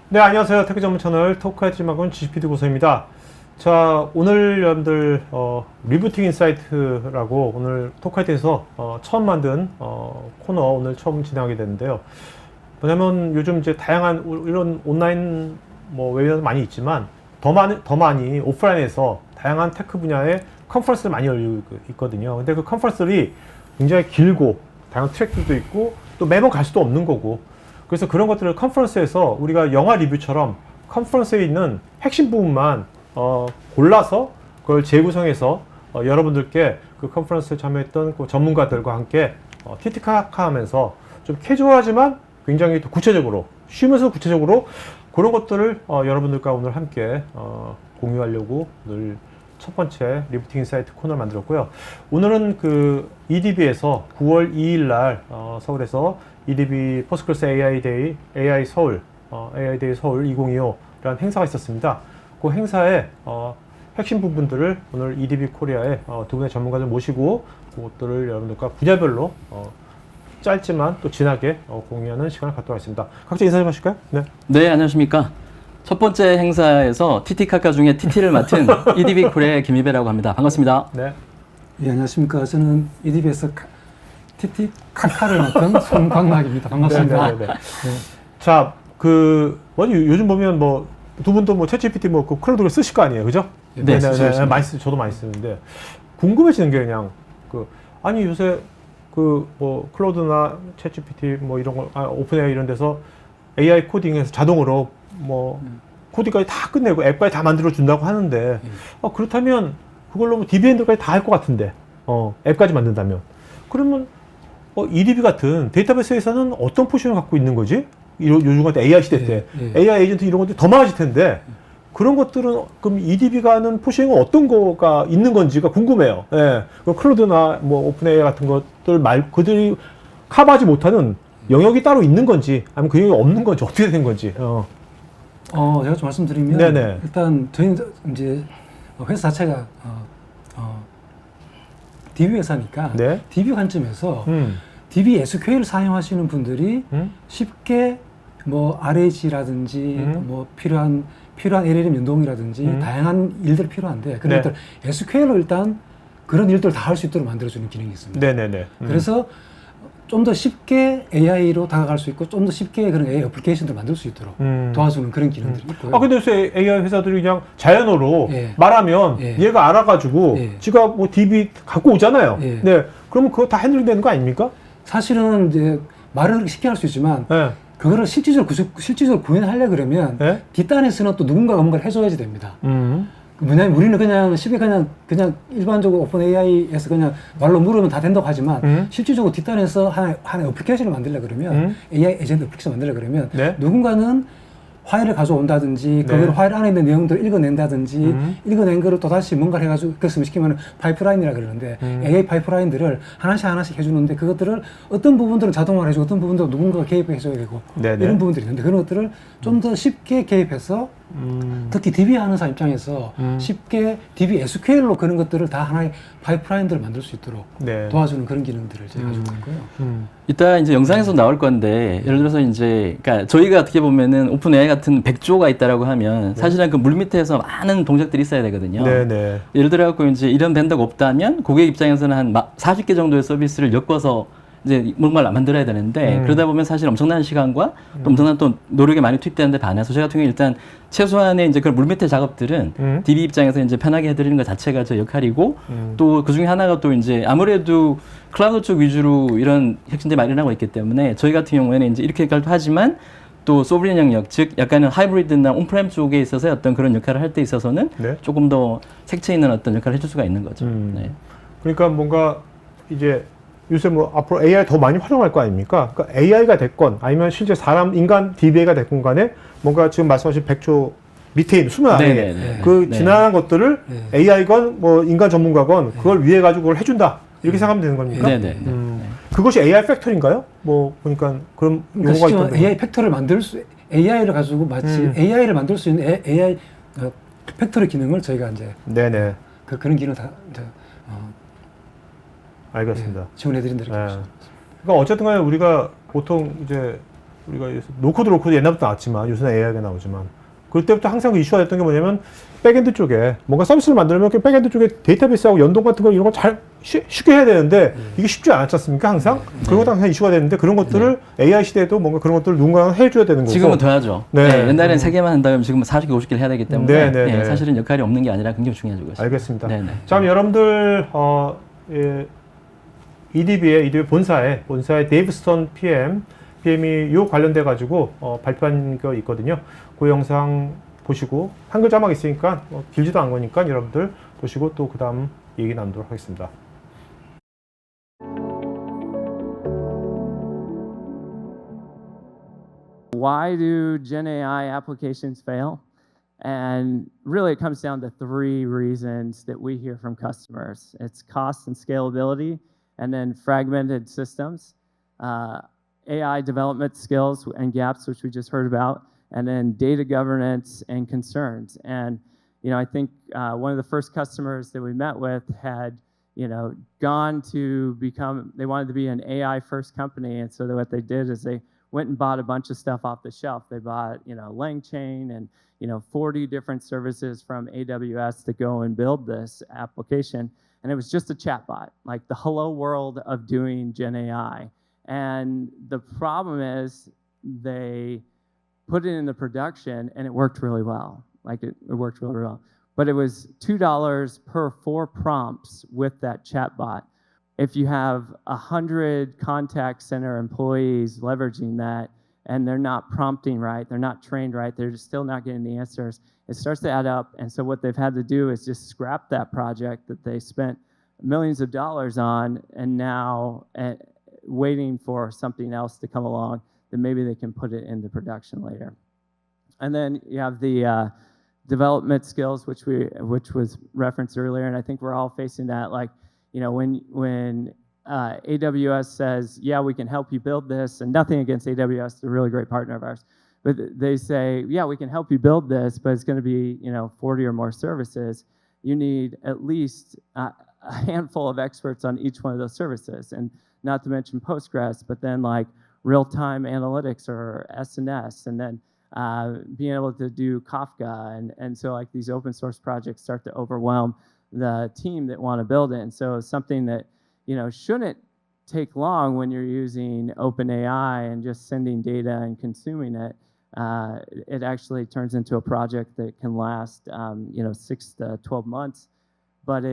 네, 안녕하세요. 테크 전문 채널 토크의 찜학원 GCPD 고소입니다. 자, 오늘 여러분들 리부팅 인사이트라고 오늘 토크에서 처음 만든 코너 오늘 처음 진행하게 되는데요. 뭐냐면 요즘 이제 다양한 이런 온라인 웨비나도 많이 있지만 더 많이 오프라인에서 다양한 테크 분야의 컨퍼런스를 많이 열리고 있거든요. 근데 그 컨퍼런스들이 굉장히 길고 다양한 트랙들도 있고 또 매번 갈 수도 없는 거고, 그래서 그런 것들을 컨퍼런스에서 우리가 영화 리뷰처럼 컨퍼런스에 있는 핵심 부분만 골라서 그걸 재구성해서 여러분들께 그 컨퍼런스에 참여했던 그 전문가들과 함께 티티카카 하면서 좀 캐주얼하지만 굉장히 또 구체적으로, 쉬면서 구체적으로 그런 것들을 여러분들과 오늘 함께 공유하려고 오늘 첫 번째 리부팅 인사이트 코너를 만들었고요. 오늘은 그 EDB에서 9월 2일 날 서울에서 EDB 포스트그레스 AI 데이, AI 서울, AI 데이 서울 2025라는 행사가 있었습니다. 그 행사의 핵심 부분들을 오늘 EDB 코리아의 두 분의 전문가들 모시고 그것들을 여러분들과 분야별로 짧지만 또 진하게 공유하는 시간을 갖도록 하겠습니다. 각자 인사 좀 하실까요? 네. 네, 안녕하십니까. 첫 번째 행사에서 TT카카 중에 TT를 맡은 EDB 코리아의 김희배라고 합니다. 반갑습니다. 네. 예, 안녕하십니까. 저는 EDB에서 TT카카를 맡은 손광락입니다. 반갑습니다. 네. 자, 요즘 보면 두 분도 챗GPT 그 클라우드를 쓰실 거 아니에요, 그죠? 네, 저도 많이 쓰는데 궁금해지는 게 그냥 아니 요새 클라우드나 챗GPT 이런 거 오픈AI 이런 데서 AI 코딩해서 자동으로 코딩까지 다 끝내고 앱까지 다 만들어 준다고 하는데 그렇다면 그걸로 DB엔드까지 다 할 것 같은데 앱까지 만든다면 그러면 EDB 같은 데이터베이스에서는 어떤 포지션을 갖고 있는 거지? 요즘 같은 AI 시대 때 AI 에이전트 이런 것들이 더 많아질 텐데 그런 것들은 그럼 EDB가 하는 포지션은 어떤 거가 있는 건지가 궁금해요. 예. 클라우드나 오픈AI 같은 것들 그들이 커버하지 못하는 영역이 따로 있는 건지 아니면 그 영역이 없는 건지 어떻게 된 건지. 제가 좀 말씀드리면 네네. 일단 저희는 이제 회사 자체가 DB 회사니까 네. DB 관점에서 DB SQL 사용하시는 분들이 쉽게 RAG라든지 필요한 LLM 연동이라든지 다양한 일들이 필요한데 그런 것들 SQL로 일단 그런 일들을 다 할 수 있도록 만들어주는 기능이 있습니다. 네네네. 그래서 좀 더 쉽게 AI로 다가갈 수 있고 좀 더 쉽게 그런 AI 어플리케이션을 만들 수 있도록 도와주는 그런 기능들이 있고요. 근데 요새 AI 회사들이 그냥 자연어로 말하면 예. 얘가 알아가지고 지가 DB 갖고 오잖아요. 예. 네. 그러면 그거 다 핸들되는 거 아닙니까? 사실은 이제 말은 그렇게 쉽게 할 수 있지만 네. 그거를 실질적으로 구현하려 그러면 네? 뒷단에서는 또 누군가가 뭔가를 해줘야지 됩니다. 뭐냐면 우리는 그냥 쉽게 그냥 일반적으로 오픈 AI에서 그냥 말로 물으면 다 된다고 하지만 실질적으로 뒷단에서 하나의 어플리케이션을 만들려 그러면 AI 에이전트 어플리케이션 만들려 그러면 누군가는 파일을 가져온다든지 그 파일 안에 있는 내용들을 읽어낸다든지 읽어낸 거를 또 다시 뭔가를 해가지고 그것을 시키면 파이프라인이라 그러는데 AI 파이프라인들을 하나씩 해주는데 그것들을 어떤 부분들은 자동화를 해주고 어떤 부분들은 누군가가 개입을 해줘야 되고 이런 부분들이 있는데 그런 것들을 좀 더 쉽게 개입해서 특히 DB 하는 사람 입장에서 쉽게 DB SQL로 그런 것들을 다 하나의 파이프라인들을 만들 수 있도록 도와주는 그런 기능들을 제가 가지고 있고요. 이따 이제 영상에서 나올 건데 예를 들어서 그러니까 저희가 어떻게 보면은 오픈 AI 같은 100조가 있다라고 하면 사실은 그 물밑에서 많은 동작들이 있어야 되거든요. 네네. 예를 들어 갖고 이제 이런 벤더가 없다면 고객 입장에서는 한 40개 정도의 서비스를 엮어서 이제 뭔가를 만들어야 되는데 그러다 보면 사실 엄청난 시간과 또 엄청난 또 노력이 많이 투입되는데 반해서 저희 같은 경우에 일단 최소한의 이제 그런 물밑의 작업들은 DB 입장에서 이제 편하게 해드리는 것 자체가 저 역할이고 또 그 중에 하나가 또 이제 아무래도 클라우드 쪽 위주로 이런 혁신들이 많이 일어나고 있기 때문에 저희 같은 경우에는 이제 이렇게 하지만 또 소브린 영역, 즉 약간은 하이브리드나 온프렘 쪽에 있어서 어떤 그런 역할을 할 때 있어서는 조금 더 색채 있는 어떤 역할을 해줄 수가 있는 거죠. 네. 그러니까 뭔가 이제 요새 앞으로 AI 더 많이 활용할 거 아닙니까? 그러니까 AI가 됐건 아니면 실제 인간 DBA가 됐건 간에 뭔가 지금 말씀하신 100조 밑에 있는 수면 안에 지난한 것들을 AI건 인간 전문가건 그걸 위해 가지고 그걸 해준다. 이렇게 생각하면 되는 겁니까? 네네. 그것이 AI 팩토리인가요? 보니까 그런 용어가 있던데. AI 팩토리를 AI를 가지고 마치 AI를 만들 수 있는 AI 팩토리 기능을 저희가 이제 네네. 그런 기능을 다 알겠습니다. 지원해드린다 이렇게 예. 보시면. 그러니까 어쨌든 간에 우리가 보통 이제 우리가 노코드 옛날부터 나왔지만 요새는 AI가 나오지만 그때부터 항상 그 이슈가 됐던 게 뭐냐면 백엔드 쪽에 뭔가 서비스를 만들면 그 백엔드 쪽에 데이터베이스하고 연동 같은 거 이런 거 잘 쉽게 해야 되는데 이게 쉽지 않았지 않습니까? 항상 그런 것도 항상 이슈가 됐는데 그런 것들을 AI 시대에도 뭔가 그런 것들을 누군가 해줘야 되는 거고 지금은 더 하죠. 네. 네. 옛날에는 3개만 한다면 지금은 40개, 50개를 해야 되기 때문에 네, 네, 네. 사실은 역할이 없는 게 아니라 굉장히 중요하죠. 그것이. 알겠습니다. 네, 네. 자, 그럼 여러분들 EDB의 본사에 데이브 스톤 PM이 요 관련돼 가지고 발표한 거 있거든요. 그 영상 보시고 한글 자막 있으니까 길지도 않은 거니까 여러분들 보시고 또 그 다음 얘기 나누도록 하겠습니다. Why do Gen AI applications fail? And really, it comes down to 3 reasons that we hear from customers. It's cost and scalability, and then fragmented systems, AI development skills and gaps, which we just heard about, and then data governance and concerns. And I think one of the first customers that we met with had gone to become, they wanted to be an AI first company, and so what they did is they went and bought a bunch of stuff off the shelf. They bought, LangChain and, 40 different services from AWS to go and build this application. And it was just a chatbot, like the hello world of doing Gen AI. And the problem is they put it into production and it worked really well. Like it worked really well. But it was $2 per 4 prompts with that chatbot. If you have 100 contact center employees leveraging that and they're not prompting right, they're not trained right, they're still not getting the answers, it starts to add up. And so what they've had to do is just scrap that project that they spent millions of dollars on and now waiting for something else to come along that maybe they can put it into production later. And then you have the development skills, which was referenced earlier, and I think we're all facing that. Like, when AWS says, yeah, we can help you build this, and nothing against AWS, they're a really great partner of ours, but they say, yeah, we can help you build this, but it's going to be 40 or more services. You need at least a handful of experts on each one of those services, and not to mention Postgres, but then like real-time analytics or SNS, and then being able to do Kafka, and so like these open source projects start to overwhelm the team that want to build it. And so it's something that shouldn't take long when you're using OpenAI and just sending data and consuming it. It actually turns into a project that can last 6 to 12 months, but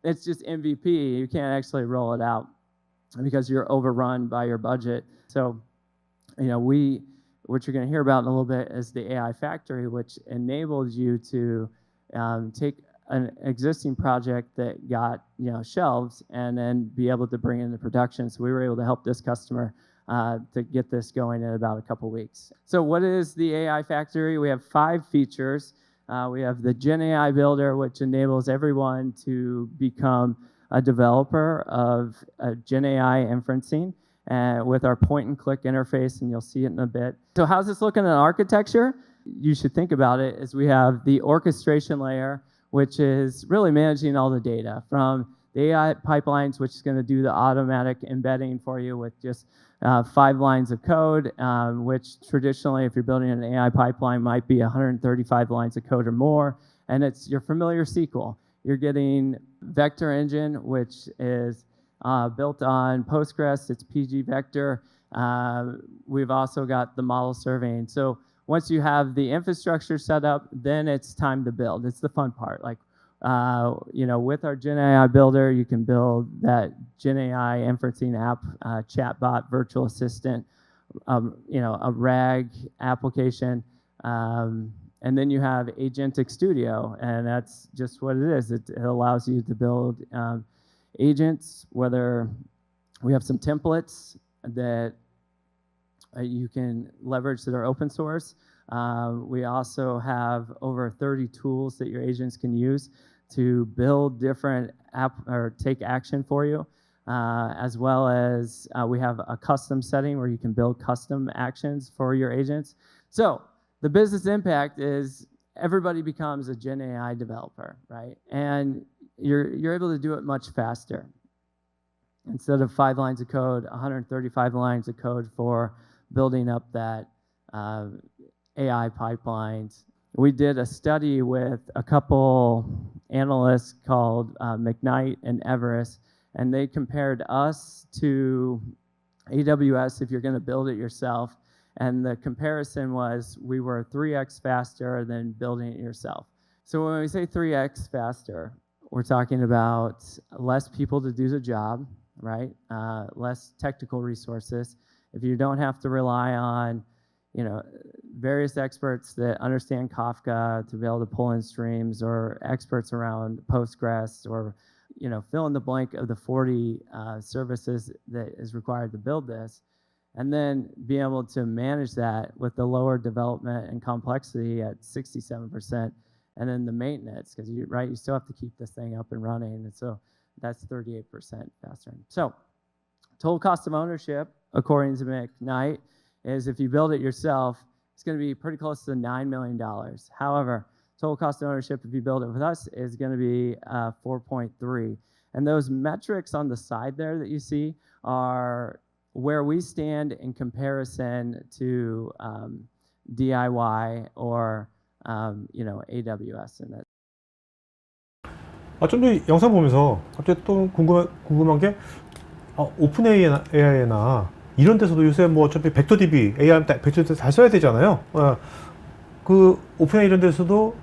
it's just MVP. You can't actually roll it out because you're overrun by your budget. So what you're going to hear about in a little bit is the AI Factory, which enables you to take an existing project that got shelves and then be able to bring it into production. So we were able to help this customer to get this going in about a couple weeks. So what is the AI Factory? We have 5 features. We have the Gen AI Builder, which enables everyone to become a developer of Gen AI inferencing with our point-and-click interface, and you'll see it in a bit. So how's this looking in architecture? You should think about it as we have the orchestration layer, which is really managing all the data from the AI pipelines, which is going to do the automatic embedding for you with just 5 lines of code, which traditionally, if you're building an AI pipeline, might be 135 lines of code or more. And it's your familiar SQL. You're getting Vector Engine, which is built on Postgres. It's PG Vector. We've also got the model surveying. So once you have the infrastructure set up, then it's time to build. It's the fun part. Like, with our Gen AI Builder, you can build that Gen AI inferencing app, chatbot, virtual assistant, a RAG application, and then you have Agentic Studio, and that's just what it is. It allows you to build agents, whether we have some templates that you can leverage that are open source. We also have over 30 tools that your agents can use to build different or take action for you, as well as we have a custom setting where you can build custom actions for your agents. So the business impact is everybody becomes a Gen AI developer, right? And you're able to do it much faster. Instead of 5 lines of code, 135 lines of code for building up that AI pipelines. We did a study with a couple analysts called McKnight and Everest, and they compared us to AWS if you're going to build it yourself. And the comparison was we were 3x faster than building it yourself. So when we say 3x faster, we're talking about less people to do the job, right? Less technical resources. If you don't have to rely on, various experts that understand Kafka to be able to pull in streams, or experts around Postgres, or fill in the blank of the 40 services that is required to build this, and then be able to manage that with the lower development and complexity at 67%, and then the maintenance, because you still have to keep this thing up and running, and so that's 38% faster. So total cost of ownership, according to McKnight, is if you build it yourself, it's going to be pretty close to $9 million. However, total cost of ownership if you build it with us is going to be 4.3. And those metrics on the side there that you see are where we stand in comparison to DIY or AWS. And that. 좀 전에 영상 보면서 갑자기 또 궁금한 게 오픈 AI나 이런 데서도 요새 뭐 어차피 벡터DB, AI 벡터DB 잘 써야 되잖아요. 그 오픈 AI 이런 데서도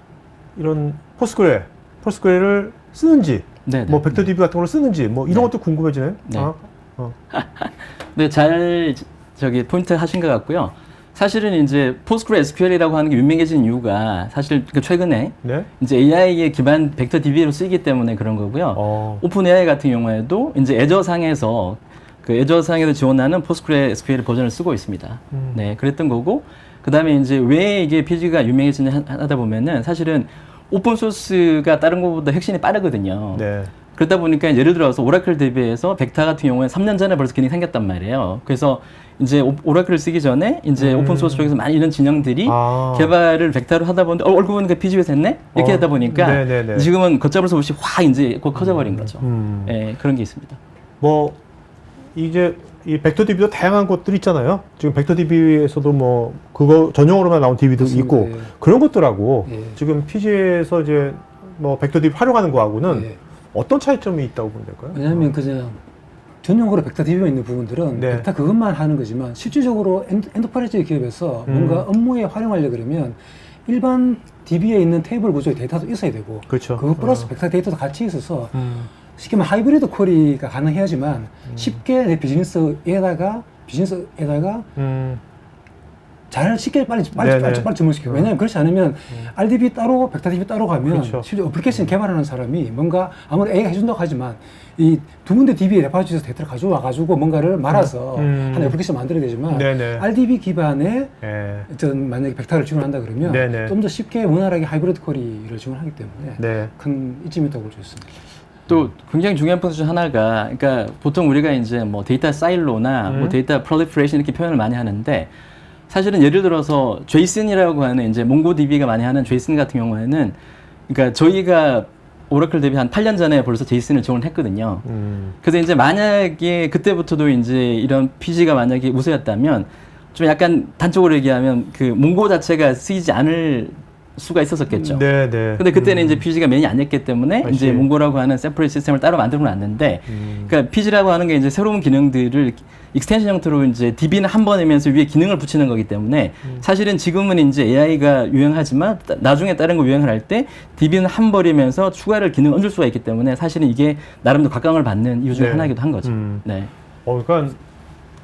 이런 포스트그레를 쓰는지, 네네. 뭐 벡터DB 같은 걸 쓰는지, 뭐 이런 네. 것도 궁금해지네. 네. 네, 잘 포인트 하신 것 같고요. 사실은 이제 PostgreSQL이라고 하는 게 유명해진 이유가 사실 최근에 네? 이제 AI에 기반 벡터DB로 쓰이기 때문에 그런 거고요. 오픈AI 같은 경우에도 이제 애저상에서 지원하는 PostgreSQL 버전을 쓰고 있습니다. 네, 그랬던 거고, 그 다음에 이제 왜 이게 PG가 유명해지냐 하다 보면은 사실은 오픈소스가 다른 것보다 혁신이 빠르거든요. 네. 그러다 보니까 예를 들어서 오라클 DB에서 벡터 같은 경우에 3년 전에 벌써 기능이 생겼단 말이에요. 그래서 이제 오라클을 쓰기 전에 이제 오픈소스 쪽에서 많이 이런 진영들이 개발을 벡터로 하다 보는데 알고 보니까 PG에서 했네? 이렇게 하다 보니까 네네네. 지금은 걷잡을 수 없이 확 이제 곧 커져버린 거죠. 네, 그런 게 있습니다. 뭐 이제 이 벡터DB도 다양한 것들이 있잖아요. 지금 벡터DB에서도 뭐 그거 전용으로만 나온 DB도 맞습니다. 있고 예. 그런 것들하고 예. 지금 PG에서 이제 뭐 벡터DB 활용하는 거하고는 예. 어떤 차이점이 있다고 보면 될까요? 왜냐하면 그냥 전용으로 벡터 DB가 있는 부분들은 네. 벡터 그것만 하는 거지만 실질적으로 엔터프라이즈 기업에서 뭔가 업무에 활용하려 그러면 일반 DB에 있는 테이블 구조의 데이터도 있어야 되고 그렇죠. 그거 플러스 벡터 데이터도 같이 있어서 쉽게 말하면 하이브리드 쿼리가 가능해야지만 쉽게 내 비즈니스에다가 잘 쉽게 빨리 접목시켜요. 왜냐하면 그렇지 않으면 RDB 따로 벡터 DB 따로 가면 그렇죠. 실제 어플리케이션 개발하는 사람이 뭔가 아무리 AI가 해준다고 하지만 이 두 군데 DB 레파지에서 데이터를 가져와 가지고 뭔가를 말아서 하는 어플리케이션 만들어야 되지만 네네. RDB 기반의 예. 어떤 만약에 벡터를 지원한다 그러면 네네. 좀 더 쉽게 원활하게 하이브리드 쿼리를 지원하기 때문에 네. 큰 이점이 있다고 볼 수 있습니다. 또 굉장히 중요한 포인트 중 하나가, 그러니까 보통 우리가 이제 뭐 데이터 사일로나 뭐 데이터 프롤리퍼레이션 이렇게 표현을 많이 하는데, 사실은 예를 들어서 JSON이라고 하는 이제 몽고DB가 많이 하는 JSON 같은 경우에는, 그러니까 저희가 오라클 DB 한 8년 전에 벌써 JSON을 지원했거든요. 그래서 이제 만약에 그때부터도 이제 이런 PG가 만약에 우세였다면 좀 약간 단적으로 얘기하면 그 몽고 자체가 쓰이지 않을 수가 있었었겠죠. 네, 네. 근데 그때는 이제 PG가 메인이 아니었기 때문에 I 이제 see. 몽고라고 하는 샘플 시스템을 따로 만들어 놨는데, 그러니까 PG라고 하는 게 이제 새로운 기능들을 익스텐션 형태로 이제 DB는 한 번이면서 위에 기능을 붙이는 거기 때문에 사실은 지금은 이제 AI가 유행하지만 나중에 다른 거 유행을 할 때 DB는 한 번이면서 추가를 기능 얹을 수가 있기 때문에 사실은 이게 나름대로 각광을 받는 이유 중에 네. 하나이기도 한 거죠. 네. 그러니까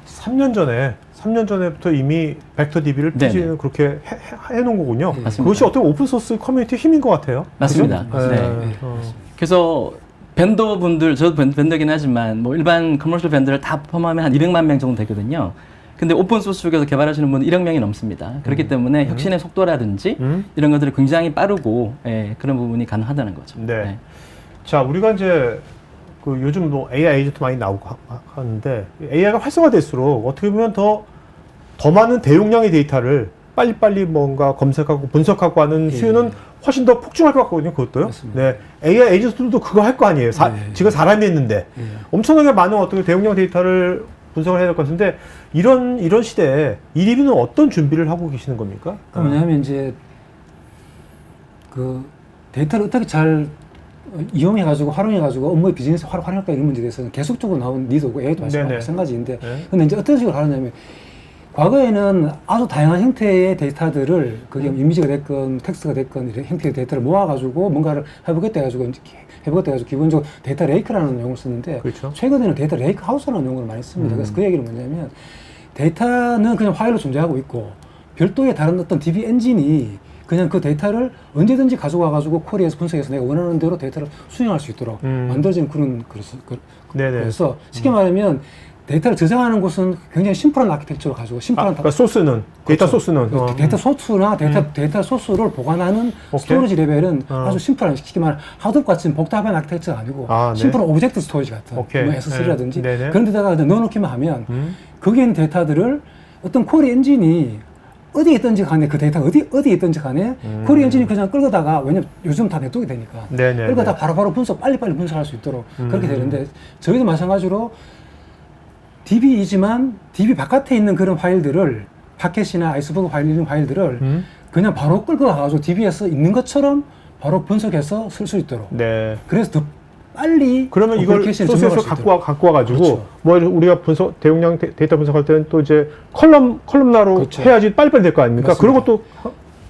3년 전에부터 이미 벡터DB를 네네. PG는 그렇게 해놓은 거군요. 맞습니다. 그것이 어떤 오픈소스 커뮤니티 힘인 것 같아요. 맞습니다. 그죠? 네. 그래서 벤더분들, 저도 벤더긴 하지만 뭐 일반 커머셜 벤더를 다 포함하면 한 200만 명 정도 되거든요. 근데 오픈소스 쪽에서 개발하시는 분은 1억 명이 넘습니다. 그렇기 때문에 혁신의 속도라든지 이런 것들이 굉장히 빠르고, 예, 그런 부분이 가능하다는 거죠. 네. 자, 우리가 이제 그 요즘 뭐 AI 에이전트 많이 나오고 하는데 AI가 활성화될수록 어떻게 보면 더 많은 대용량의 데이터를 빨리빨리 뭔가 검색하고 분석하고 하는 수요는 훨씬 더 폭증할 것 같거든요. 그것도요. 맞습니다. 네, AI 에이전트들도 그거 할 거 아니에요. 네. 지금 사람이 했는데 엄청나게 많은 어떻게 대용량 데이터를 분석을 해야 될 것 같은데 이런 시대에 이리뷰는 어떤 준비를 하고 계시는 겁니까? 그 뭐냐면 이제 그 데이터를 어떻게 잘 이용해가지고 활용해가지고 업무의 비즈니스 활용할까 이런 문제에 대해서는 계속적으로 나온 니드고 AI도 네네. 마찬가지인데 네. 근데 이제 어떤 식으로 하느냐면 과거에는 아주 다양한 형태의 데이터들을 그게 이미지가 됐건 텍스트가 됐건 이런 형태의 데이터를 모아가지고 뭔가를 해보겠다 해가지고 기본적으로 데이터 레이크라는 용어를 쓰는데 그렇죠. 최근에는 데이터 레이크 하우스라는 용어를 많이 씁니다. 그래서 그 얘기는 뭐냐면 데이터는 그냥 파일로 존재하고 있고 별도의 다른 어떤 DB 엔진이 그냥 그 데이터를 언제든지 가져와가지고 쿼리에서 분석해서 내가 원하는 대로 데이터를 수행할 수 있도록 만들어진 네네. 그래서 쉽게 말하면 데이터를 저장하는 곳은 굉장히 심플한 아키텍처를 가지고 심플한 그러니까 소스는 데이터 그렇죠. 소스는 데이터 소스나 데이터 소스를 보관하는 오케이. 스토리지 레벨은 아주 심플한 쉽게 말하면 하드업 같은 복잡한 아키텍처가 아니고 네. 심플한 오브젝트 스토리지 같은 오케이. 뭐 S3라든지 네. 네네. 그런 데다가 이제 넣어놓기만 하면 거기에 있는 데이터들을 어떤 쿼리 엔진이 어디에 있든지 간에 그 데이터가 어디에 있든지 간에 쿼리 엔진이 그냥 끌고다가 왜냐면 요즘 다 네트워크 되니까 네네네. 끌고다 바로바로 빨리빨리 분석할 수 있도록 그렇게 되는데 저희도 마찬가지로 DB이지만 DB 바깥에 있는 그런 파일들을 파켓이나 아이스버그 파일 이런 파일들을 그냥 바로 끌고 가가지고 DB에서 있는 것처럼 바로 분석해서 쓸 수 있도록 네. 그래서 더 빨리 그러면 이걸 어플리케이션을 소스에서 적용할 수 있도록. 갖고 와가지고 그렇죠. 뭐 우리가 대용량 데이터 분석할 때는 또 이제 컬럼나로 그렇죠. 해야지 빨리빨리 될 거 아닙니까? 맞습니다. 그런 것도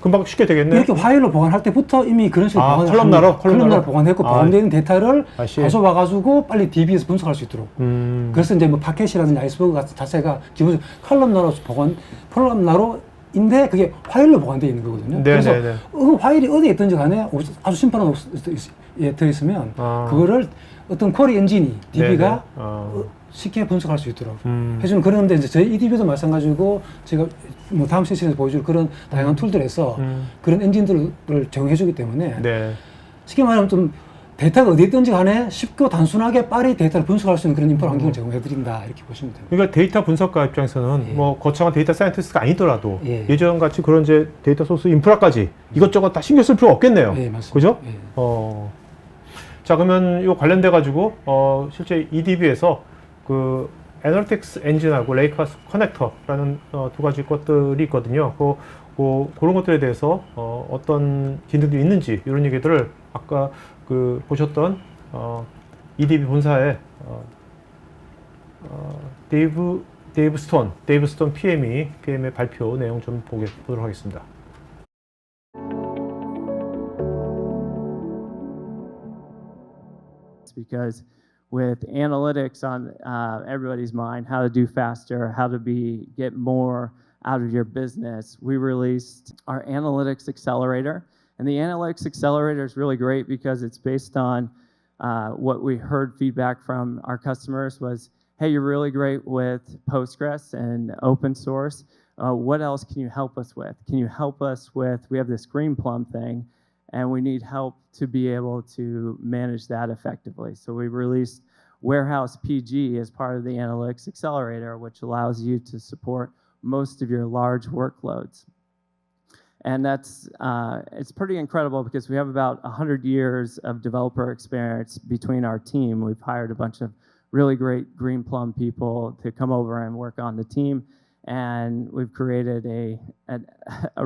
금방 쉽게 되겠네. 이렇게 파일로 보관할 때부터 이미 그런 식으로 아, 보관을 컬럼나로? 합니다. 컬럼나로 보관했고 보관되어 있는 데이터를 아시. 가져와가지고 빨리 DB에서 분석할 수 있도록 그래서 이제 뭐 파켓이라든지 아이스버그 같은 자체가 기본적으로 컬럼나로인데 그게 파일로 보관되어 있는 거거든요. 그래서 네네네. 그 파일이 어디에 있든지 간에 아주 심플한 들어있으면 그거를 어떤 쿼리 엔진이 DB가 쉽게 분석할 수 있도록 해주는 그런데 이제 저희 EDB도 마찬가지고 제가 뭐 다음 세션에서 보여줄 그런 다양한 툴들에서 그런 엔진들을 제공해주기 때문에 네. 쉽게 말하면 좀 데이터가 어디 있든지 간에 쉽고 단순하게 빠르게 데이터를 분석할 수 있는 그런 인프라 환경을 제공해드린다 이렇게 보시면 됩니다. 그러니까 데이터 분석가 입장에서는 뭐 거창한 데이터 사이언티스트가 아니더라도 예전 같이 그런 이제 데이터 소스 인프라까지 이것저것 다 신경 쓸 필요 없겠네요. 예, 맞습니다. 그죠? 예. 자, 그러면 이 관련돼 가지고 실제 EDB에서 그 애널리틱스 엔진하고 레이크하우스 커넥터라는 두 가지 것들이 있거든요. 그런 것들에 대해서 어떤 기능들이 있는지 이런 얘기들을 아까 그 보셨던 EDB 본사의 데이브 스톤 PM의 발표 내용 좀 보도록 하겠습니다. Because with analytics on everybody's mind, how to do faster, how to get more out of your business, we released our Analytics Accelerator. And the Analytics Accelerator is really great because it's based on what we heard feedback from our customers was, hey, you're really great with Postgres and open source. What else can you help us with? Can you help us with, we have this Greenplum thing, and we need help to be able to manage that effectively. So we released Warehouse PG as part of the Analytics Accelerator, which allows you to support most of your large workloads. And that's, it's pretty incredible because we have about 100 years of developer experience between our team. We've hired a bunch of really great Greenplum people to come over and work on the team. And we've created a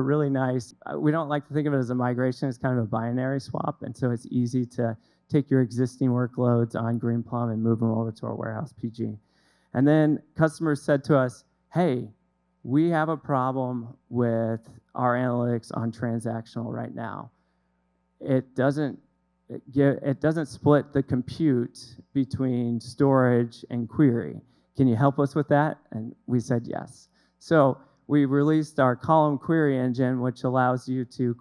really nice, we don't like to think of it as a migration, it's kind of a binary swap. And so it's easy to take your existing workloads on Greenplum and move them over to our Warehouse PG. And then customers said to us, hey, we have a problem with our analytics on transactional right now. It doesn't split the compute between storage and query. Can you help us with that? And we said yes. So we released our column query engine, which allows you to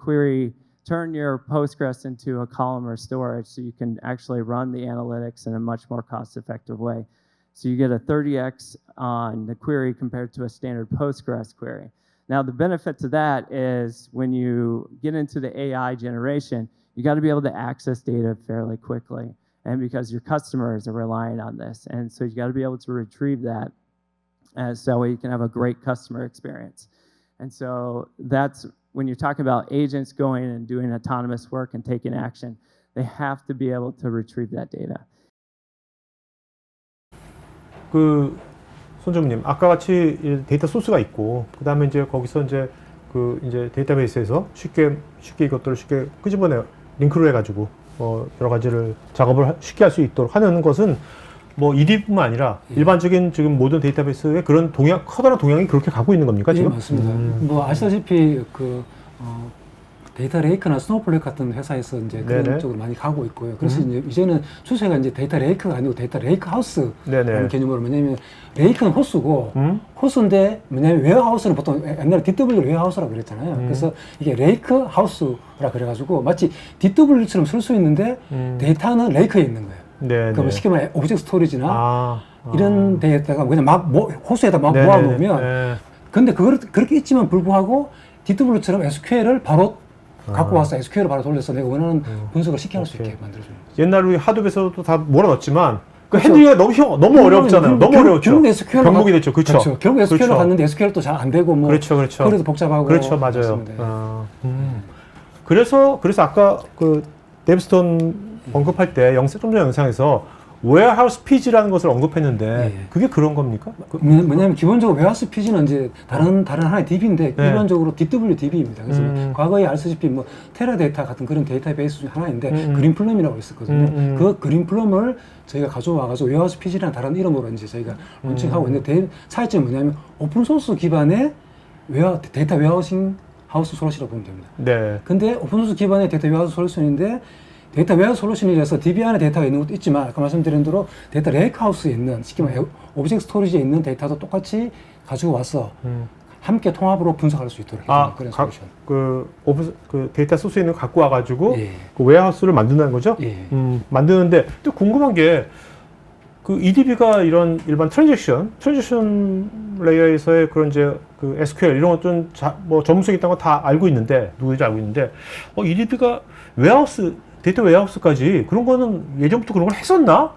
turn your Postgres into a column or storage so you can actually run the analytics in a much more cost-effective way. So you get a 30x on the query compared to a standard Postgres query. Now, the benefit to that is when you get into the AI generation, you got to be able to access data fairly quickly. And because your customers are relying on this. And so you got to be able to retrieve that so you can have a great customer experience. And so that's when you're talking about agents going and doing autonomous work and taking action, they have to be able to retrieve that data. 그 손정님, 아까 같이 데이터 소스가 있고, 그 다음에 이제 거기서 이제 그 이제 데이터베이스에서 쉽게 이것들을 쉽게 끄집어내 링크를 해가지고 여러 가지를 작업을 쉽게 할 수 있도록 하는 것은 뭐 EDB뿐만 아니라 일반적인 지금 모든 데이터베이스의 그런 커다란 동향이 그렇게 가고 있는 겁니까 지금? 예, 맞습니다. 뭐 아시다시피 그 데이터 레이크나 스노우플레이크 같은 회사에서 이제 그런 네네. 쪽으로 많이 가고 있고요. 그래서 이제는 추세가 이제 데이터 레이크가 아니고 데이터 레이크 하우스라는 개념으로, 뭐냐면 레이크는 호수고 호수인데 뭐냐면 웨어하우스는 보통 옛날에 DW 웨어하우스라고 그랬잖아요. 그래서 이게 레이크 하우스라 그래가지고 마치 DW처럼 쓸 수 있는데 데이터는 레이크에 있는 거예요. 그러니까 쉽게 말해 오브젝트 스토리지나 이런 데에다가 그냥 호수에다 막 모아놓으면 근데 그렇게 있지만 불구하고 DW처럼 SQL을 바로 갖고 와서 SQL을 바로 돌려서 내가 원하는 분석을 쉽게 할 수 있게 만들어주는 거죠. 옛날 우리 하드에서도 다 몰아넣었지만 그 핸들링이 너무 어렵잖아요. 너무 어려웠죠. 결국 SQL 병목이 됐죠. 그렇죠. 결국 SQL로 갔는데 SQL도 잘 안 되고 뭐 그렇죠. 그래도 복잡하고 그렇죠. 맞아요. 그래서 아까 그 데브스톤 언급할 때 좀 전에 영상에서 웨어하우스 피지라는 것을 언급했는데 그게 그런 겁니까? 뭐냐면 기본적으로 웨어하우스 피지는 이제 다른 하나의 DB인데 일반적으로 DWDB입니다. 그래서 과거에 아시다시피 뭐 테라데이터 같은 그런 데이터베이스 중 하나인데 그린플럼이라고 있었거든요. 그 그린플럼을 저희가 가져와가지고 웨어하우스 피지라는 다른 이름으로 이제 저희가 론칭하고 있는데 차이점이 뭐냐면 오픈소스 기반의 데이터 웨어하우싱 하우스 솔루션이라고 보면 됩니다. 네. 근데 오픈소스 기반의 데이터 웨어하우스 솔루션인데 데이터 웨어하우스 솔루션이라서 DB 안에 데이터가 있는 것도 있지만 아까 말씀드린 대로 데이터 레이크하우스에 있는 쉽게 말해 오브젝트 스토리지에 있는 데이터도 똑같이 가지고 와서 함께 통합으로 분석할 수 있도록 그런 솔루션. 그 데이터 소스에 있는 거 갖고 와가지고 그 웨어하우스를 만든다는 거죠? 만드는데 또 궁금한 게 그 EDB가 이런 일반 트랜지션 레이어에서의 그런 이제 그 SQL 이런 것 좀 뭐 전문성 있다는 거 다 알고 있는데 누구인지 알고 있는데 EDB가 데이터 웨어하우스까지 그런 거는 예전부터 그런 걸 했었나?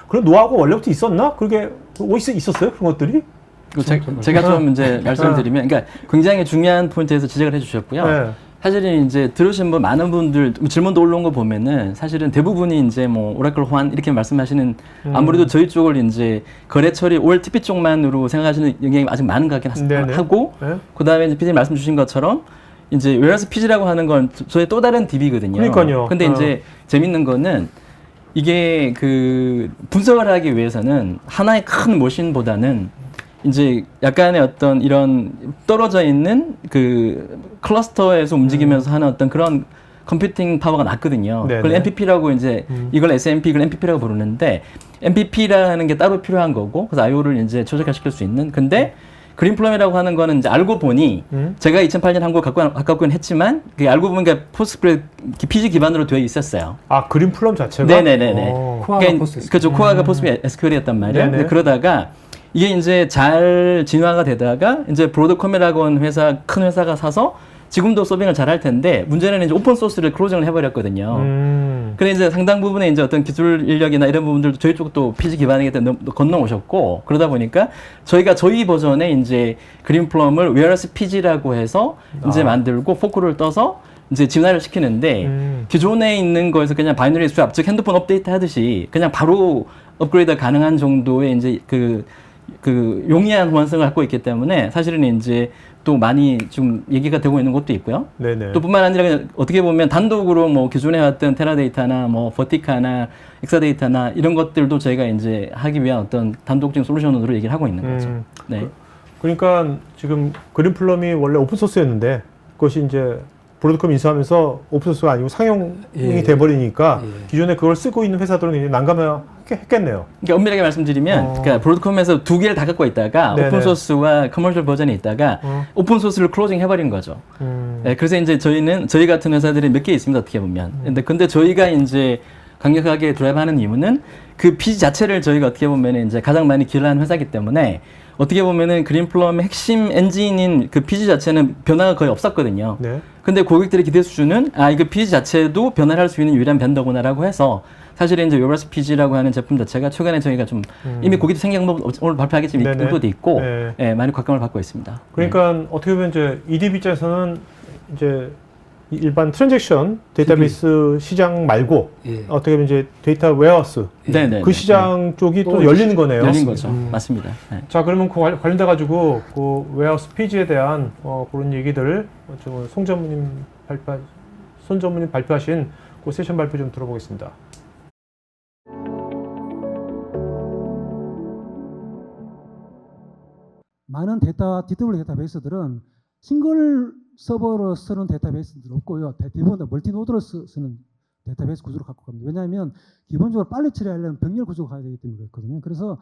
그런 노하우가 원래부터 있었나? 그게 있었어요? 그런 것들이? 제가 좀 이제 말씀드리면, 그러니까 굉장히 중요한 포인트에서 지적을 해주셨고요. 사실은 이제 들으신 분 많은 분들 질문도 올라온 거 보면은 사실은 대부분이 이제 뭐 오라클 호환 이렇게 말씀하시는 아무래도 저희 쪽을 이제 거래 처리 OLTP 쪽만으로 생각하시는 영향이 아직 많은 것 같긴 하고 그 다음에 이제 PD님 말씀 주신 것처럼 이제 웨어하우스 피지라고 하는 건 저의 또 다른 DB거든요. 그러니까요. 근데 이제 재밌는 거는 이게 그 분석을 하기 위해서는 하나의 큰 머신보다는 이제 약간의 어떤 이런 떨어져 있는 그 클러스터에서 움직이면서 하는 어떤 그런 컴퓨팅 파워가 낮거든요. 그걸 MPP라고 이제 이걸 SMP, 이걸 MPP라고 부르는데 MPP라는 게 따로 필요한 거고 그래서 IO를 이제 최적화시킬 수 있는. 근데 그린플럼이라고 하는 거는 이제 알고 보니 제가 2008년 한국 갖고 했지만 그게 알고 보니까 포스트그레 PG 기반으로 되어 있었어요. 아, 그린플럼 자체가? 네네네네. 코어가 포스트 그렇죠. 코어가 포스트 SQL이었단 말이에요. 근데 그러다가 이게 이제 잘 진화가 되다가 이제 브로드컴이라고 하는 큰 회사가 사서 지금도 서빙을 잘 할 텐데 문제는 이제 오픈 소스를 클로징을 해버렸거든요. 그래 이제 상당 부분의 이제 어떤 기술 인력이나 이런 부분들도 저희 쪽도 PG 기반이기 때문에 건너오셨고 그러다 보니까 저희가 저희 버전에 이제 그린플럼을 웨어하우스 PG라고 해서 이제 만들고 포크를 떠서 이제 진화를 시키는데 기존에 있는 거에서 그냥 바이너리 스왑, 즉 핸드폰 업데이트 하듯이 그냥 바로 업그레이드 가능한 정도의 이제 그 용이한 호환성을 갖고 있기 때문에 사실은 이제 또 많이 좀 얘기가 되고 있는 것도 있고요. 또 뿐만 아니라 그냥 어떻게 보면 단독으로 뭐 기존에 왔던 테라데이터나 뭐 버티카나 엑사데이터나 이런 것들도 저희가 이제 하기 위한 어떤 단독적인 솔루션으로 얘기를 하고 있는 거죠. 네. 그러니까 지금 그린플럼이 원래 오픈소스였는데 그것이 이제 브로드컴 인수하면서 오픈소스가 아니고 상용이 돼버리니까 기존에 그걸 쓰고 있는 회사들은 이제 난감했겠네요. 그러니까 엄밀하게 말씀드리면 그러니까 브로드컴에서 두 개를 다 갖고 있다가 오픈소스와 커머셜 버전이 있다가 오픈소스를 클로징 해버린 거죠. 네, 그래서 이제 저희 같은 회사들이 몇 개 있습니다. 어떻게 보면. 근데 저희가 이제 강력하게 드라이브하는 이유는 그 PG 자체를 저희가 어떻게 보면 이제 가장 많이 기여하는 회사이기 때문에 어떻게 보면은 그린플럼의 핵심 엔진인 그 PG 자체는 변화가 거의 없었거든요. 근데 고객들의 기대 수준은 이거 PG 자체도 변화를 할 수 있는 유일한 벤더구나라고 해서 사실은 이제 웨어하우스 PG라고 하는 제품 자체가 최근에 저희가 좀 이미 고객도 생긴 거 오늘 발표하겠지만 있는 것도 있고 많이 곽감을 받고 있습니다. 그러니까 어떻게 보면 이제 EDB 입장에서는 이제 일반 트랜잭션 데이터베이스 시장 말고 예. 어떻게 보면 이제 데이터 웨어하우스 네네. 그 시장 쪽이 또 또 열리는 거네요. 열린 거죠. 맞습니다. 네. 자, 그러면 그 관련돼 가지고 그 웨어하우스 페이지에 대한 그런 얘기들 송 전무님 발표하신 그 세션 발표 좀 들어보겠습니다. 많은 DW 데이터베이스들은 싱글 서버로 쓰는 데이터베이스들 없고요. 대부분 다 멀티노드로 쓰는 데이터베이스 구조를 갖고 갑니다. 왜냐하면 기본적으로 빨리 처리하려면 병렬 구조가 가야 되기 때문에 그렇거든요. 그래서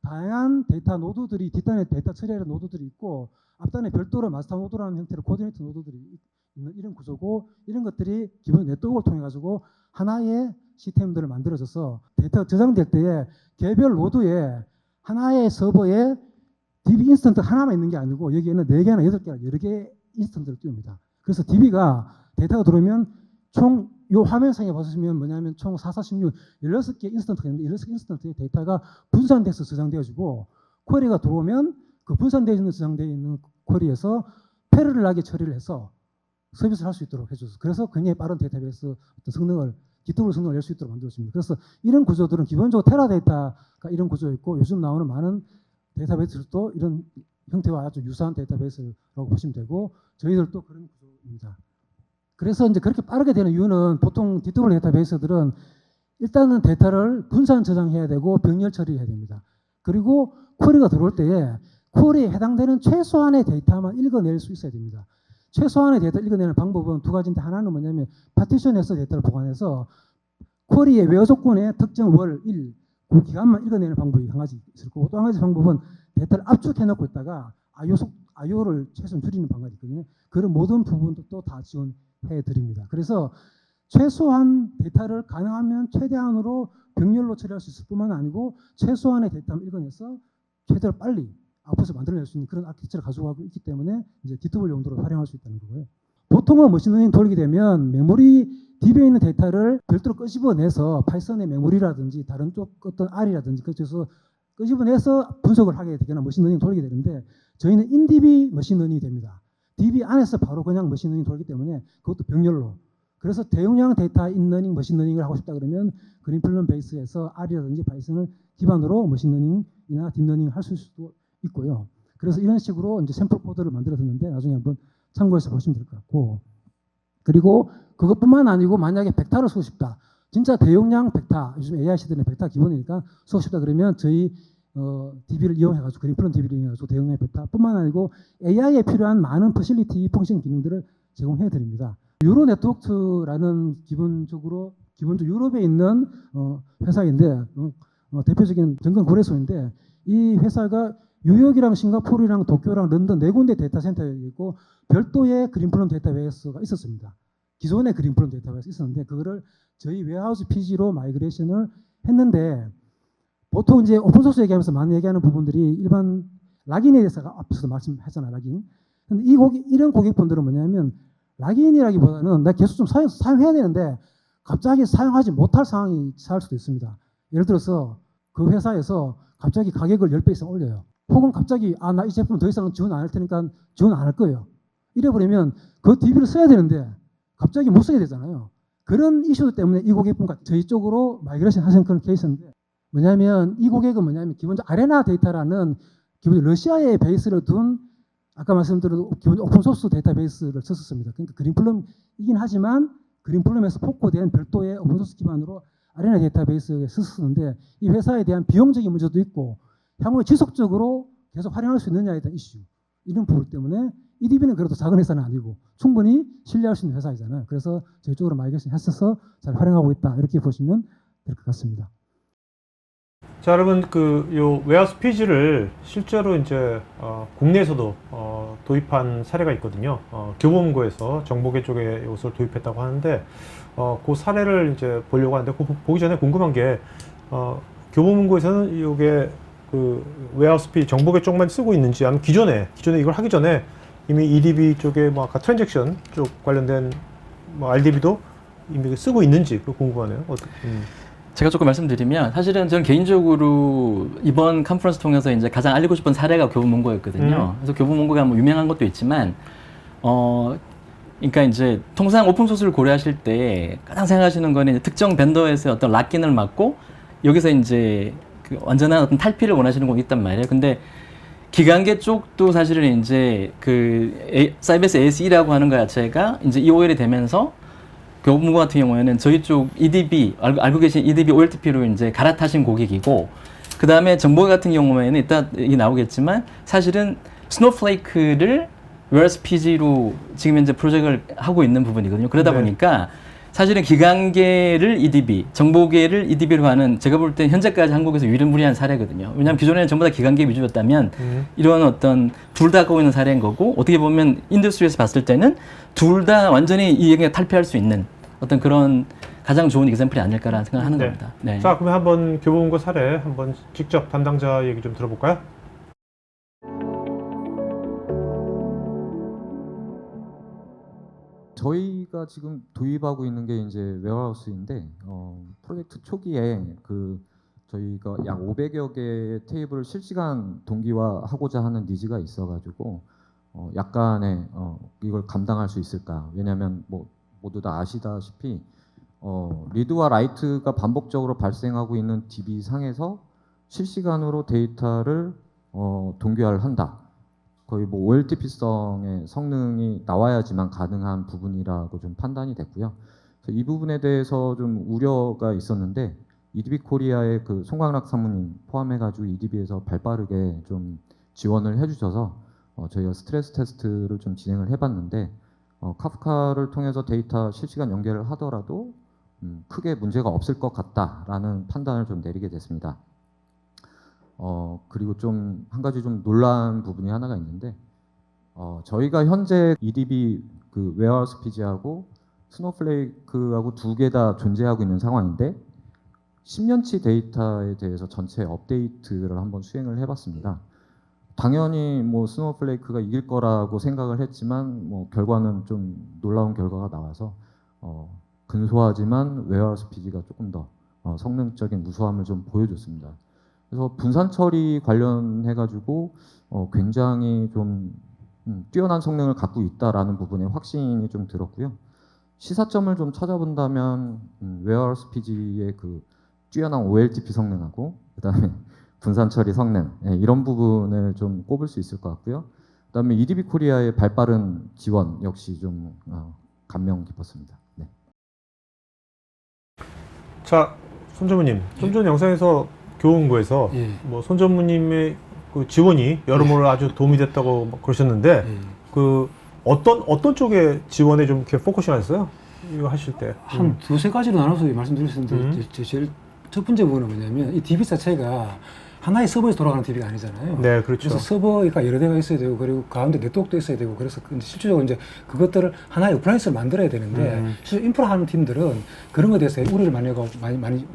다양한 데이터 노드들이 뒷단에 데이터 처리하는 노드들이 있고 앞단에 별도로 마스터 노드라는 형태로 코디네이터 노드들이 있는 이런 구조고 이런 것들이 기본 네트워크를 통해 가지고 하나의 시스템들을 만들어져서 데이터가 저장될 때에 개별 노드에 하나의 서버에 DB 인스턴트 하나만 있는 게 아니고 여기에는 4개나 8개나 여러 개의 인스턴트를 띄웁니다. 그래서 DB가 데이터가 들어오면 총 요 화면상에 보시면 뭐냐면 총 4416 16개 인스턴트가 있는데 16개 인스턴트의 데이터가 분산돼서 저장되어지고 쿼리가 들어오면 그 분산되어 있는 저장되어 있는 쿼리에서 패러럴하게 처리를 해서 서비스를 할 수 있도록 해줘서 그래서 굉장히 빠른 데이터베이스 어떤 성능을 DW 성능을 낼 수 있도록 만들어집니다. 그래서 이런 구조들은 기본적으로 테라데이터가 이런 구조였고 요즘 나오는 많은 데이터베이스들도 이런 형태와 아주 유사한 데이터베이스라고 보시면 되고 저희들도 그런 구조입니다. 그래서 이제 그렇게 빠르게 되는 이유는 보통 DW 데이터베이스들은 일단은 데이터를 분산 저장해야 되고 병렬 처리해야 됩니다. 그리고 쿼리가 들어올 때에 쿼리에 해당되는 최소한의 데이터만 읽어낼 수 있어야 됩니다. 최소한의 데이터를 읽어내는 방법은 두 가지인데 하나는 뭐냐면 파티션에서 데이터를 보관해서 쿼리의 웨어 조건의 특정 월, 일, 그 기간만 읽어내는 방법이 한 가지 있을 거고 또 한 가지 방법은 데이터를 압축해 놓고 있다가 IO를 최소한 줄이는 방법이 있거든요. 그런 모든 부분도 또 다 지원해 드립니다. 그래서 최소한 데이터를 가능하면 최대한으로 병렬로 처리할 수 있을 뿐만 아니고 최소한의 데이터를 읽어내서 최대로 빨리 아웃풋을 만들어낼 수 있는 그런 아키텍처를 가지고 있기 때문에 이제 DW 용도로 활용할 수 있다는 거고요. 보통은 머신러닝 돌리게 되면 메모리 DB에 있는 데이터를 별도로 끄집어내서 파이썬의 메모리라든지 다른 쪽 어떤 R이라든지 그래서 끄집어내서 분석을 하게 되거나 머신러닝 돌리게 되는데 저희는 인DB 머신러닝이 됩니다. DB 안에서 바로 그냥 머신러닝 돌기 때문에 그것도 병렬로. 그래서 대용량 데이터 인러닝 머신러닝을 하고 싶다 그러면 그린플럼 베이스에서 R이라든지 파이썬을 기반으로 머신러닝이나 딥러닝을 할 수도 있고요. 그래서 이런 식으로 이제 샘플 코드를 만들어뒀는데 나중에 한번 참고해서 보시면 될 것 같고 그리고 그것뿐만 아니고 만약에 벡터를 쓰고 싶다. 진짜 대용량 벡터, 요즘 AI 시대는 벡터 기본이니까 쓰고 싶다 그러면 저희 DB를 이용해가지고 그린플럼 DB를 이용해가지고 대용량 벡터뿐만 아니고 AI에 필요한 많은 퍼실리티 펑션 기능들을 제공해 드립니다. 유로 네트워크라는 기본적으로 유럽에 있는 회사인데 대표적인 정권 거래소인데 이 회사가 뉴욕이랑 싱가포르랑 도쿄랑 런던 4군데 데이터 센터가 있고 별도의 그린플럼 데이터베이스가 있었습니다. 기존의 그린플럼 데이터베이스 있었는데 그거를 저희 웨어하우스 PG로 마이그레이션을 했는데 보통 이제 오픈소스 얘기하면서 많이 얘기하는 부분들이 일반 락인에 대해서 앞서서 말씀했잖아요. 락인. 근데 이런 고객분들은 뭐냐면 락인이라기보다는 내가 계속 좀 사용해야 되는데 갑자기 사용하지 못할 상황이 살 수도 있습니다. 예를 들어서 그 회사에서 갑자기 가격을 10배 이상 올려요. 혹은 갑자기 나 이 제품 더 이상 지원 안 할 테니까 지원 안 할 거예요. 이래버리면 그 DB를 써야 되는데 갑자기 못 쓰게 되잖아요. 그런 이슈 때문에 이 고객분과 저희 쪽으로 마이그레이션 하신 그런 케이스인데 뭐냐면 이 고객은 뭐냐면 기본적으로 아레나 데이터라는 기본 러시아에 베이스를 둔 아까 말씀드린 기본 오픈소스 데이터베이스를 썼었습니다. 그러니까 그린플럼이긴 하지만 그린플럼에서 포코된 별도의 오픈소스 기반으로 아레나 데이터베이스에 썼었는데 이 회사에 대한 비용적인 문제도 있고 향후에 지속적으로 계속 활용할 수 있느냐에 대한 이슈 이런 부분 때문에 EDB는 그래도 작은 회사는 아니고 충분히 신뢰할 수 있는 회사이잖아요. 그래서 저희 쪽으로 마이그레이션 했어서 잘 활용하고 있다 이렇게 보시면 될 것 같습니다. 자, 여러분 요 웨어하우스 페이지를 실제로 이제 국내에서도 도입한 사례가 있거든요. 교보문고에서 정보계 쪽에 이것을 도입했다고 하는데 그 사례를 이제 보려고 하는데 보기 전에 궁금한 게 교보문고에서는 이게 그 웨어하우스 페이지 정보계 쪽만 쓰고 있는지 아니면 기존에 이걸 하기 전에 이미 EDB 쪽에 뭐 아까 트랜잭션 쪽 관련된 뭐 RDB도 이미 쓰고 있는지 그거 궁금하네요. 제가 조금 말씀드리면 사실은 저는 개인적으로 이번 컨퍼런스 통해서 이제 가장 알리고 싶은 사례가 교보문고였거든요. 그래서 교보문고가 뭐 유명한 것도 있지만 그러니까 이제 통상 오픈 소스를 고려하실 때 가장 생각하시는 거는 이제 특정 벤더에서의 어떤 락인을 막고 여기서 이제 그 완전한 어떤 탈피를 원하시는 거 있단 말이에요. 근데 기관계 쪽도 사실은 이제 그 사이버스 ASE라고 하는 것 자체가 이제 EOL이 되면서 교무부 같은 경우에는 저희 쪽 EDB 알고 계신 EDB OLTP로 이제 갈아타신 고객이고 그 다음에 정보 같은 경우에는 이따 얘기 나오겠지만 사실은 스노플레이크를 웨어스 PG로 지금 현재 프로젝트를 하고 있는 부분이거든요. 그러다 네. 보니까 사실은 기관계를 EDB, 정보계를 EDB로 하는 제가 볼 때 현재까지 한국에서 유일무이한 사례거든요. 왜냐하면 기존에는 전부 다 기관계 위주였다면 이런 어떤 둘 다 갖고 있는 사례인 거고 어떻게 보면 인더스트리에서 봤을 때는 둘 다 완전히 이 얘기가 탈피할 수 있는 어떤 그런 가장 좋은 example이 아닐까라는 생각을 하는 네. 겁니다. 네. 자, 그러면 한번 교보문고 사례 한번 직접 담당자 얘기 좀 들어볼까요? 저희가 지금 도입하고 있는 게 이제 웨어하우스인데 프로젝트 초기에 저희가 약 500여 개의 테이블을 실시간 동기화하고자 하는 니즈가 있어가지고 약간의 이걸 감당할 수 있을까? 왜냐하면 뭐 모두 다 아시다시피 리드와 라이트가 반복적으로 발생하고 있는 DB 상에서 실시간으로 데이터를 동기화를 한다. 거의 뭐 OLTP성의 성능이 나와야지만 가능한 부분이라고 좀 판단이 됐고요. 그래서 이 부분에 대해서 좀 우려가 있었는데 EDB 코리아의 그 송광락 사무님 포함해가지고 EDB에서 발빠르게 좀 지원을 해주셔서 저희가 스트레스 테스트를 좀 진행을 해봤는데 카프카를 통해서 데이터 실시간 연결을 하더라도 크게 문제가 없을 것 같다라는 판단을 좀 내리게 됐습니다. 그리고 좀 한 가지 좀 놀란 부분이 하나가 있는데 저희가 현재 EDB 그 웨어하우스 PG하고 스노플레이크하고 두 개 다 존재하고 있는 상황인데 10년치 데이터에 대해서 전체 업데이트를 한번 수행을 해봤습니다. 당연히 뭐 스노플레이크가 이길 거라고 생각을 했지만 뭐 결과는 좀 놀라운 결과가 나와서 근소하지만 웨어하우스 PG가 조금 더 성능적인 우수함을 좀 보여줬습니다. 그래서 분산 처리 관련해 가지고 굉장히 좀 뛰어난 성능을 갖고 있다라는 부분에 확신이 좀 들었고요. 시사점을 좀 찾아본다면 웨어하우스 PG의 그 뛰어난 OLTP 성능하고 그다음에 분산 처리 성능 이런 부분을 좀 꼽을 수 있을 것 같고요. 그다음에 EDB 코리아의 발빠른 지원 역시 좀 감명 깊었습니다. 네. 자, 손 전무님, 좀 전 영상에서 교보문고에서 예. 뭐 손 전무님의 그 지원이 여러모로 아주 도움이 됐다고 막 그러셨는데 그 어떤 쪽에 지원에 좀 이렇게 포커싱 하셨어요? 이거 하실 때. 한 두세 가지로 나눠서 말씀드렸는데 제일 첫 번째 부분은 뭐냐면 이 DB 자체가 하나의 서버에서 돌아가는 DB가 아니잖아요. 네, 그렇죠. 그래서 서버가 여러 대가 있어야 되고 그리고 가운데 네트워크도 있어야 되고 그래서 실질적으로 이제 그것들을 하나의 어플라이언스를 만들어야 되는데 실제 인프라 하는 팀들은 그런 것에 대해서 우려를 많이 하고 많이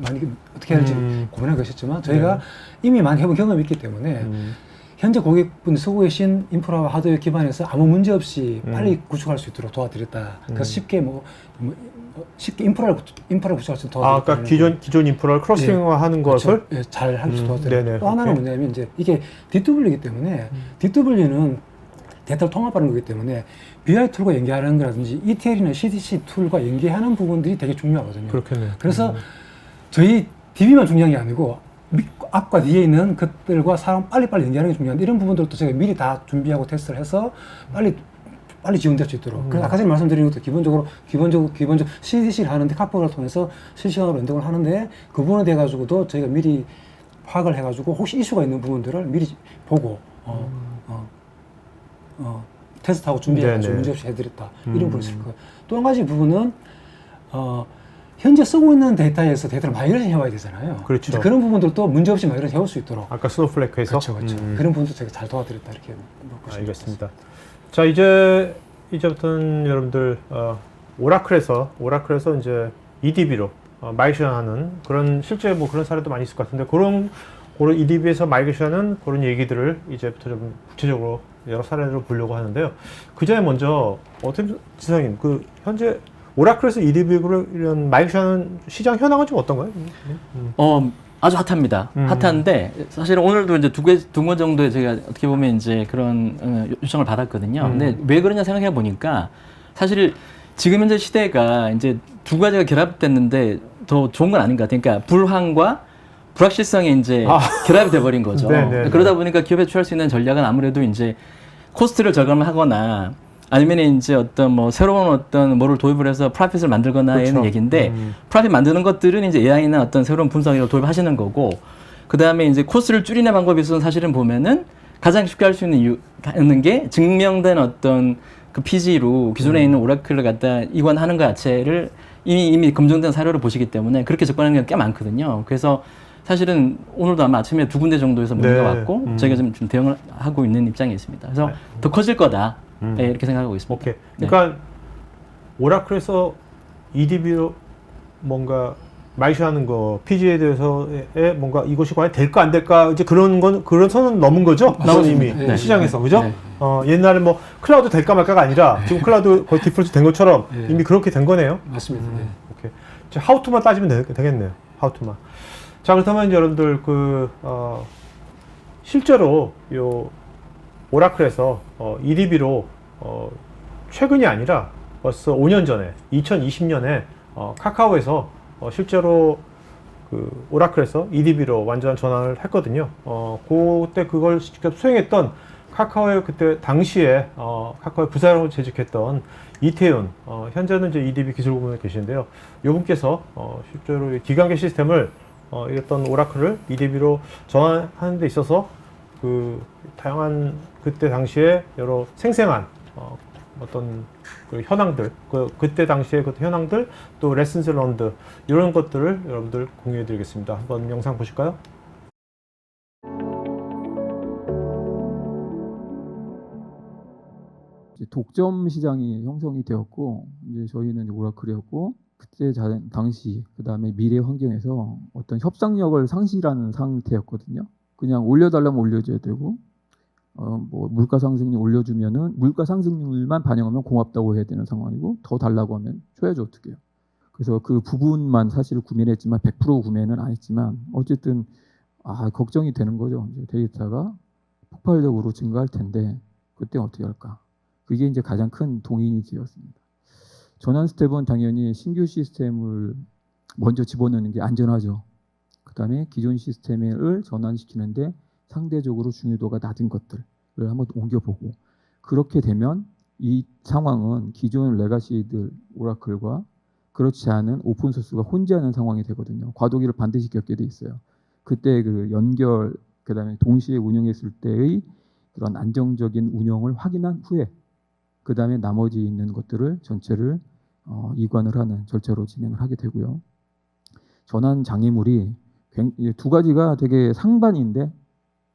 어떻게 해야 할지 고민하고 계셨지만 저희가 이미 많이 해본 경험이 있기 때문에 현재 고객분이 쓰고 계신 인프라와 하드웨어 기반에서 아무 문제 없이 빨리 구축할 수 있도록 도와드렸다. 그래서 쉽게 쉽게 인프라를 구축할 수 있도록 도와드렸다. 그러니까 기존 인프라를 크로스링화하는 것을 잘 할 수 도와드렸다. 네네, 또 하나는 오케이. 뭐냐면 이제 이게 DW이기 때문에 DW는 데이터를 통합하는 거기 때문에 BI 툴과 연계하는 거라든지 ETL이나 CDC 툴과 연계하는 부분들이 되게 중요하거든요. 그렇겠네요. 그래서 저희 DB만 중요한 게 아니고 앞과 뒤에 있는 것들과 사람 빨리빨리 연계하는 게 중요한데 이런 부분들도 제가 미리 다 준비하고 테스트를 해서 빨리 지원될 수 있도록. 그래서 아까 전에 말씀드린 것도 기본적으로 CDC를 하는데 카프카를 통해서 실시간으로 연동을 하는데 그 부분에 대해 가지고도 저희가 미리 파악을 해가지고 혹시 이슈가 있는 부분들을 미리 보고 테스트하고 준비해가지고 네네. 문제 없이 해드렸다. 이런 부분이 있을 거예요. 또 한 가지 부분은 현재 쓰고 있는 데이터에서 데이터를 마이그레이션 해와야 되잖아요. 그렇죠. 이제 그런 부분들도 문제 없이 마이그레이션 해올 수 있도록. 아까 스노플레이크에서 그렇죠. 그런 부분도 제가 잘 도와드렸다 이렇게 보시면 알겠습니다. 자, 이제부터는 여러분들 오라클에서 이제 EDB로 마이그레이션하는 그런 실제 뭐 그런 사례도 많이 있을 것 같은데 그런 EDB에서 마이그레이션하는 그런 얘기들을 이제부터 좀 구체적으로 여러 사례로 보려고 하는데요. 그 전에 먼저 지성님 그 현재 오라클에서 EDB로 이런 마이그레이션 시장 현황은 좀 어떤가요? 아주 핫합니다. 핫한데 사실은 오늘도 이제 두 번 정도의 제가 어떻게 보면 이제 그런 요청을 받았거든요. 근데 왜 그러냐 생각해 보니까 사실 지금 현재 시대가 이제 두 가지가 결합됐는데 더 좋은 건 아닌 것 같아요. 그러니까 불황과 불확실성이 이제 결합이 돼버린 거죠. 네네. 그러다 보니까 기업에 취할 수 있는 전략은 아무래도 이제 코스트를 절감하거나 아니면 이제 어떤 뭐 새로운 어떤 뭐를 도입을 해서 프로핏을 만들거나의 그렇죠. 얘기인데 프로핏 만드는 것들은 이제 AI나 어떤 새로운 분석으로 도입하시는 거고 그 다음에 이제 코스트를 줄이는 방법이 있어서 사실은 보면은 가장 쉽게 할 수 있는 게 증명된 어떤 그 PG로 기존에 있는 오라클을 갖다 이관하는 것 자체를 이미 검증된 사료를 보시기 때문에 그렇게 접근하는 게 꽤 많거든요. 그래서 사실은 오늘도 아마 아침에 2군데 정도에서 문의가 네. 왔고 저희가 좀 대응을 하고 있는 입장에 있습니다. 그래서 더 커질 거다. 네, 이렇게 생각하고 있습니다. 오케이. 그러니까 오라클에서 EDB로 뭔가 마이슈하는 거 PG에 대해서의 뭔가 이것이 과연 될까 안 될까 이제 그런 선은 넘은 거죠. 나온 이미 네. 시장에서 그죠? 네. 옛날에 뭐 클라우드 될까 말까가 아니라 지금 클라우드 거의 디폴트 된 것처럼 네. 이미 그렇게 된 거네요. 맞습니다. 네. 오케이. 이제 하우투만 따지면 되겠네요. 하우투만. 자, 그렇다면 이제 여러분들 실제로 요 오라클에서 EDB로 최근이 아니라 벌써 5년 전에 2020년에 카카오에서 실제로 오라클에서 EDB로 완전 전환을 했거든요. 그때 그걸 직접 수행했던 카카오의 그때 당시에 카카오의 부사장으로 재직했던 이태윤, 현재는 이제 EDB 기술부문에 계시는데요. 이분께서 실제로 이 기관계 시스템을 이랬던 오라클을 EDB로 전환하는 데 있어서 다양한 그때 당시에 여러 생생한 어떤 현황들, 그때 당시에 그 현황들, 또 레슨스 런드 이런 것들을 여러분들 공유해 드리겠습니다. 한번 영상 보실까요? 독점 시장이 형성이 되었고 이제 저희는 이제 오라클이었고 그때 당시 그 다음에 미래 환경에서 어떤 협상력을 상실하는 상태였거든요. 그냥 올려달라면 올려줘야 되고 뭐 물가 상승률 올려주면은 물가 상승률만 반영하면 고맙다고 해야 되는 상황이고 더 달라고 하면 줘야죠 어떻게 해요. 그래서 그 부분만 사실 구매를 했지만 100% 구매는 안 했지만 어쨌든 걱정이 되는 거죠. 이제 데이터가 폭발적으로 증가할 텐데 그때 어떻게 할까? 그게 이제 가장 큰 동인이 되었습니다. 전환 스텝은 당연히 신규 시스템을 먼저 집어넣는 게 안전하죠. 그 다음에 기존 시스템을 전환시키는데 상대적으로 중요도가 낮은 것들을 한번 옮겨보고 그렇게 되면 이 상황은 기존 레가시들 오라클과 그렇지 않은 오픈소스가 혼재하는 상황이 되거든요. 과도기를 반드시 겪게 돼 있어요. 그때 그 연결 그 다음에 동시에 운영했을 때의 그런 안정적인 운영을 확인한 후에 그 다음에 나머지 있는 것들을 전체를 이관을 하는 절차로 진행을 하게 되고요. 전환 장애물이 두 가지가 되게 상반인데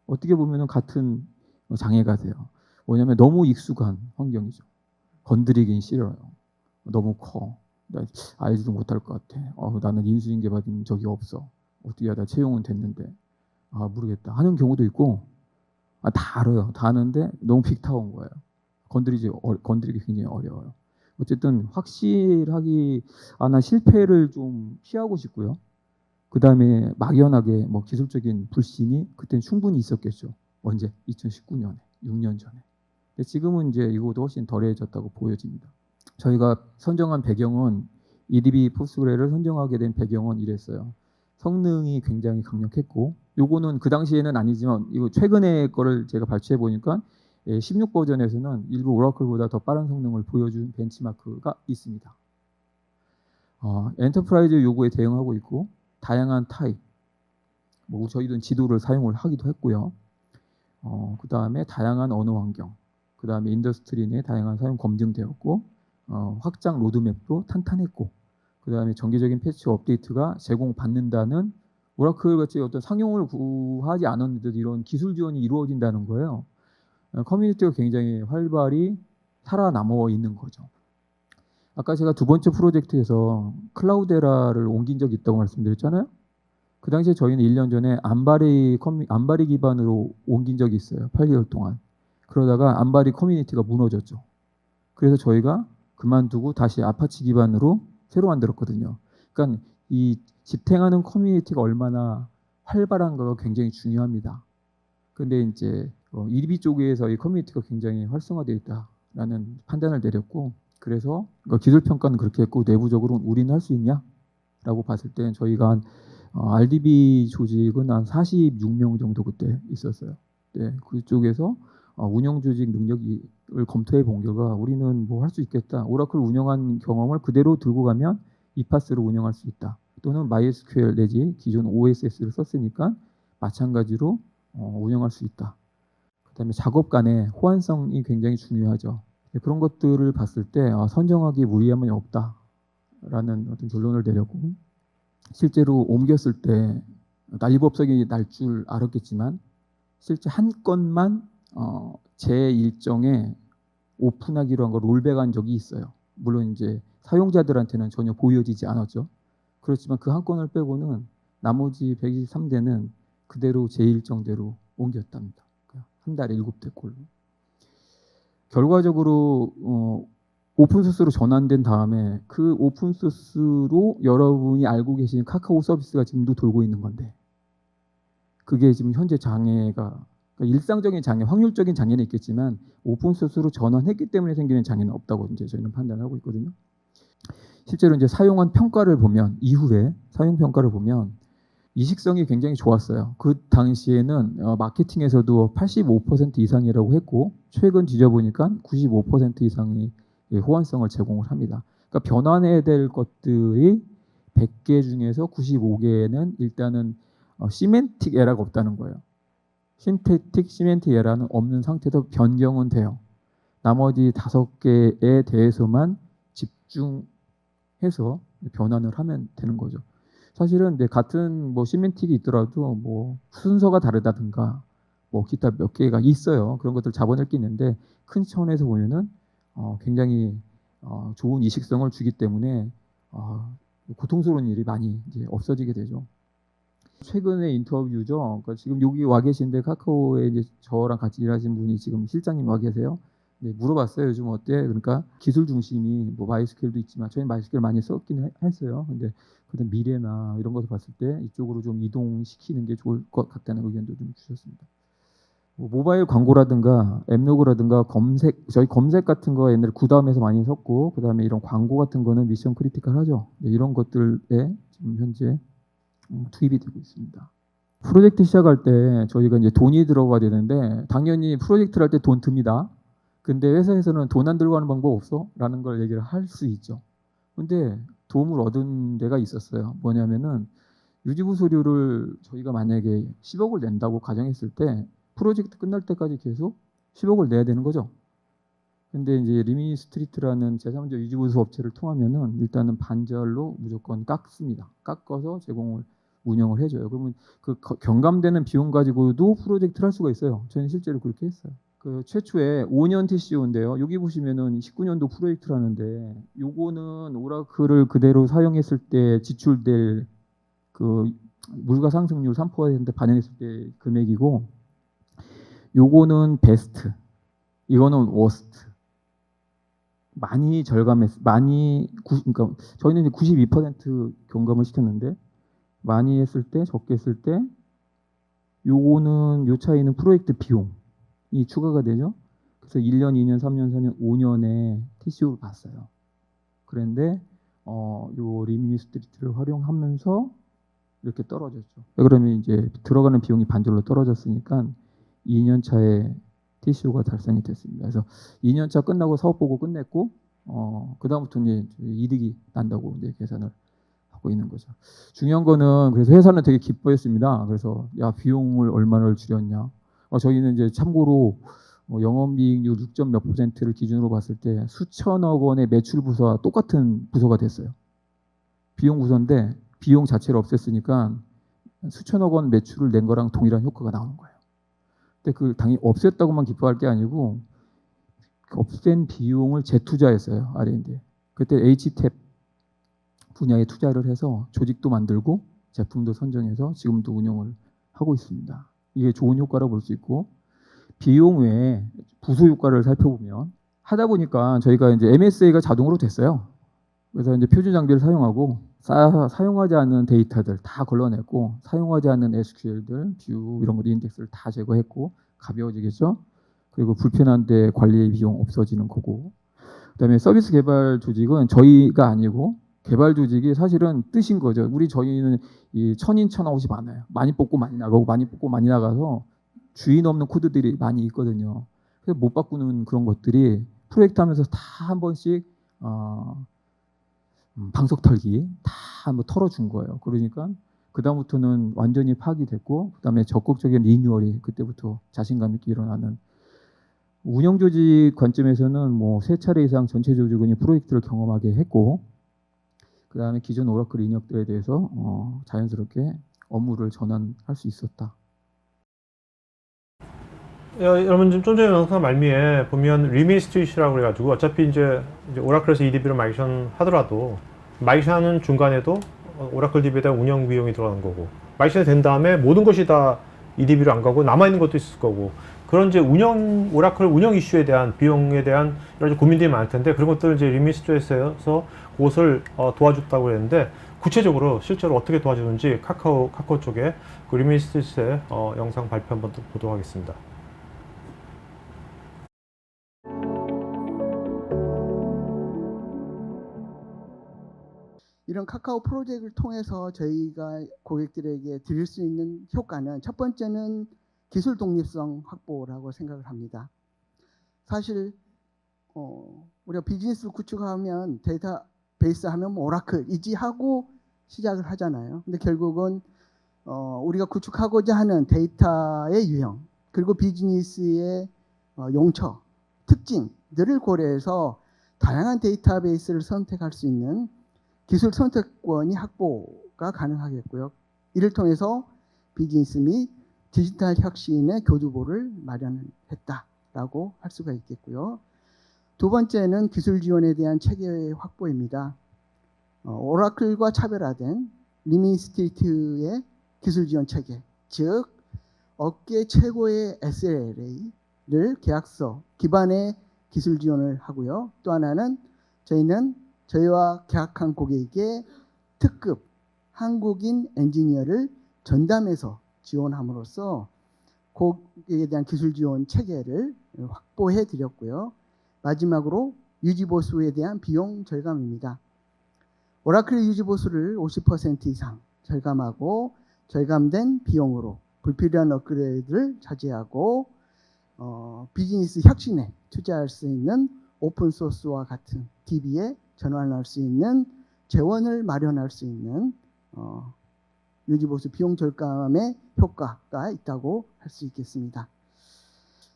어떻게 보면 같은 장애가 돼요. 뭐냐면 너무 익숙한 환경이죠. 건드리긴 싫어요. 너무 커. 나 알지도 못할 것 같아. 나는 인수인계 받은 적이 없어. 어떻게 하다 채용은 됐는데 모르겠다 하는 경우도 있고 다 알아요. 다 아는데 너무 빅타운 거예요. 건드리기 굉장히 어려워요. 어쨌든 확실하게 나 실패를 좀 피하고 싶고요. 그 다음에 막연하게 뭐 기술적인 불신이 그때는 충분히 있었겠죠. 언제? 2019년에, 6년 전에. 근데 지금은 이제 이거보다 훨씬 덜해졌다고 보여집니다. 저희가 선정한 배경은 EDB 포스그레를 선정하게 된 배경은 이랬어요. 성능이 굉장히 강력했고, 요거는 그 당시에는 아니지만 이거 최근에 거를 제가 발췌해 보니까 16 버전에서는 일부 오라클보다 더 빠른 성능을 보여준 벤치마크가 있습니다. 엔터프라이즈 요구에 대응하고 있고 다양한 타입, 뭐 저희도 지도를 사용을 하기도 했고요. 그 다음에 다양한 언어 환경, 그 다음에 인더스트리 내 다양한 사용 검증되었고 확장 로드맵도 탄탄했고 그 다음에 정기적인 패치 업데이트가 제공받는다는 오라클 같이 어떤 상용을 구하지 않았는데도 이런 기술 지원이 이루어진다는 거예요. 커뮤니티가 굉장히 활발히 살아남아 있는 거죠. 아까 제가 두 번째 프로젝트에서 클라우데라를 옮긴 적이 있다고 말씀드렸잖아요. 그 당시에 저희는 1년 전에 안바리 기반으로 옮긴 적이 있어요. 8개월 동안. 그러다가 안바리 커뮤니티가 무너졌죠. 그래서 저희가 그만두고 다시 아파치 기반으로 새로 만들었거든요. 그러니까 이 지탱하는 커뮤니티가 얼마나 활발한가가 굉장히 중요합니다. 근데 이제 EDB 쪽에서 이 커뮤니티가 굉장히 활성화되어 있다라는 판단을 내렸고 그래서 그러니까 기술 평가는 그렇게 했고 내부적으로 우리는 할 수 있냐라고 봤을 때 저희가 한 RDB 조직은 한 46명 정도 그때 있었어요. 네, 그쪽에서 운영 조직 능력을 검토해 본 결과 우리는 뭐 할 수 있겠다. 오라클 운영한 경험을 그대로 들고 가면 이파스로 운영할 수 있다. 또는 MySQL 내지 기존 OSS를 썼으니까 마찬가지로 운영할 수 있다. 그다음에 작업 간의 호환성이 굉장히 중요하죠. 그런 것들을 봤을 때 선정하기 무리함이 없다라는 어떤 결론을 내렸고 실제로 옮겼을 때 난리법석이 날 줄 알았겠지만 실제 한 건만 제 일정에 오픈하기로 한 거 롤백한 적이 있어요. 물론 이제 사용자들한테는 전혀 보여지지 않았죠. 그렇지만 그 한 건을 빼고는 나머지 123대는 그대로 제 일정대로 옮겼답니다. 한 달에 7대 꼴로. 결과적으로 오픈소스로 전환된 다음에 그 오픈소스로 여러분이 알고 계신 카카오 서비스가 지금도 돌고 있는 건데 그게 지금 현재 장애가 그러니까 일상적인 장애, 확률적인 장애는 있겠지만 오픈소스로 전환했기 때문에 생기는 장애는 없다고 이제 저희는 판단하고 있거든요. 실제로 이제 사용한 평가를 보면 이후에 사용 평가를 보면 이식성이 굉장히 좋았어요. 그 당시에는 마케팅에서도 85% 이상이라고 했고 최근 뒤져보니까 95% 이상이 호환성을 제공을 합니다. 그러니까 변환해야 될 것들이 100개 중에서 95개는 일단은 시멘틱 에러가 없다는 거예요. 신테틱 시멘틱 에러는 없는 상태도 변경은 돼요. 나머지 5개에 대해서만 집중해서 변환을 하면 되는 거죠. 사실은 같은 뭐 시멘틱이 있더라도 뭐 순서가 다르다든가 뭐 기타 몇 개가 있어요. 그런 것들 잡아낼 게 있는데 큰 차원에서 보면은 굉장히 좋은 이식성을 주기 때문에 고통스러운 일이 많이 이제 없어지게 되죠. 최근의 인터뷰죠. 그러니까 지금 여기 와 계신데 카카오에 이제 저랑 같이 일하신 분이 지금 실장님 와 계세요. 네, 물어봤어요. 요즘 어때? 그러니까 기술 중심이 뭐 마이스큐엘도 있지만 저희는 마이스큐엘 많이 썼긴 했어요. 근데 그다음 미래나 이런 것을 봤을 때 이쪽으로 좀 이동시키는 게 좋을 것 같다는 의견도 좀 주셨습니다. 뭐 모바일 광고라든가 앱로그라든가 검색, 저희 검색 같은 거 옛날에 구다음에서 많이 썼고 그다음에 이런 광고 같은 거는 미션 크리티컬하죠. 네, 이런 것들에 지금 현재 투입이 되고 있습니다. 프로젝트 시작할 때 저희가 이제 돈이 들어가야 되는데 당연히 프로젝트를 할 때 돈 듭니다. 근데 회사에서는 돈 안 들고 하는 방법 없어? 라는 걸 얘기를 할 수 있죠. 근데 도움을 얻은 데가 있었어요. 뭐냐면은 유지부 수료를 저희가 만약에 10억을 낸다고 가정했을 때 프로젝트 끝날 때까지 계속 10억을 내야 되는 거죠. 근데 이제 리미니 스트리트라는 제3자 유지보수 업체를 통하면은 일단은 반절로 무조건 깎습니다. 깎아서 제공을 운영을 해줘요. 그러면 그 경감되는 비용 가지고도 프로젝트를 할 수가 있어요. 저희는 실제로 그렇게 했어요. 그 최초에 5년 TCO인데요. 여기 보시면은 19년도 프로젝트라는데 요거는 오라클을 그대로 사용했을 때 지출될 그 물가 상승률 3% 반영했을 때 금액이고 요거는 베스트, 이거는 워스트. 많이 그러니까 저희는 이제 92% 경감을 시켰는데 많이 했을 때 적게 했을 때 요거는 요 차이는 프로젝트 비용이 추가가 되죠. 그래서 1년, 2년, 3년, 4년, 5년에 TCO를 봤어요. 그런데 요 리미니 스트리트를 활용하면서 이렇게 떨어졌죠. 그러면 이제 들어가는 비용이 반절로 떨어졌으니까 2년 차에 TCO가 달성이 됐습니다. 그래서 2년 차 끝나고 사업 보고 끝냈고 그 다음부터 이제 이득이 난다고 이제 계산을 하고 있는 거죠. 중요한 거는 그래서 회사는 되게 기뻐했습니다. 그래서 야 비용을 얼마나 줄였냐. 저희는 이제 참고로 영업이익률 6점 몇 %를 기준으로 봤을 때 수천억 원의 매출 부서와 똑같은 부서가 됐어요. 비용 부서인데 비용 자체를 없앴으니까 수천억 원 매출을 낸 거랑 동일한 효과가 나오는 거예요. 근데 그 당연히 없앴다고만 기뻐할 게 아니고 없앤 비용을 재투자했어요. R&D. 그때 HTAP 분야에 투자를 해서 조직도 만들고 제품도 선정해서 지금도 운영을 하고 있습니다. 이게 좋은 효과라고 볼 수 있고 비용 외에 부수 효과를 살펴보면 하다 보니까 저희가 이제 MSA가 자동으로 됐어요. 그래서 이제 표준 장비를 사용하고 사용하지 않는 데이터들 다 걸러냈고 사용하지 않는 SQL들, 뷰 이런 거 인덱스를 다 제거했고 가벼워지겠죠. 그리고 불편한데 관리 비용 없어지는 거고 그다음에 서비스 개발 조직은 저희가 아니고 개발 조직이 사실은 뜻인 거죠. 저희는 이 천인 천아웃이 많아요. 많이 뽑고 많이 나가고 많이 뽑고 많이 나가서 주인 없는 코드들이 많이 있거든요. 그래서 못 바꾸는 그런 것들이 프로젝트 하면서 다 한 번씩 방석 털기 다 한번 털어준 거예요. 그러니까 그다음부터는 완전히 파악이 됐고 그다음에 적극적인 리뉴얼이 그때부터 자신감 있게 일어나는 운영 조직 관점에서는 뭐 3차례 이상 전체 조직원이 프로젝트를 경험하게 했고 그다음에 기존 오라클 인력들에 대해서 자연스럽게 업무를 전환할 수 있었다. 여러분 좀 전에 영상 말미에 보면 리미니스트레이션이라고 그래가지고 어차피 이제 오라클에서 EDB로 마이그레이션 하더라도 마이그레이션하는 중간에도 오라클 DB에 대한 운영 비용이 들어가는 거고 마이그레이션이 된 다음에 모든 것이 다 EDB로 안 가고 남아있는 것도 있을 거고 그런 이제 오라클 운영 이슈에 대한 비용에 대한 여러 가지 고민들이 많을 텐데 그런 것들을 이제 리미니스트레이션에서 그것을 도와줬다고 했는데 구체적으로 실제로 어떻게 도와주는지 카카오 쪽에 그 리미니스트레이션의 영상 발표 한번 보도록 하겠습니다. 이런 카카오 프로젝트를 통해서 저희가 고객들에게 드릴 수 있는 효과는 첫 번째는 기술 독립성 확보라고 생각을 합니다. 사실 우리가 비즈니스를 구축하면 데이터베이스 하면 뭐 오라클이지 하고 시작을 하잖아요. 근데 결국은 우리가 구축하고자 하는 데이터의 유형 그리고 비즈니스의 용처, 특징들을 고려해서 다양한 데이터베이스를 선택할 수 있는 기술 선택권이 확보가 가능하겠고요. 이를 통해서 비즈니스 및 디지털 혁신의 교두보를 마련했다라고 할 수가 있겠고요. 두 번째는 기술 지원에 대한 체계 확보입니다. 오라클과 차별화된 리미니스트레이트의 기술 지원 체계, 즉 업계 최고의 SLA를 계약서 기반의 기술 지원을 하고요. 또 하나는 저희와 계약한 고객에게 특급 한국인 엔지니어를 전담해서 지원함으로써 고객에 대한 기술 지원 체계를 확보해 드렸고요. 마지막으로 유지보수에 대한 비용 절감입니다. 오라클 유지보수를 50% 이상 절감하고 절감된 비용으로 불필요한 업그레이드를 자제하고 비즈니스 혁신에 투자할 수 있는 오픈소스와 같은 DB에 전환할 수 있는 재원을 마련할 수 있는 유지보수 비용 절감의 효과가 있다고 할 수 있겠습니다.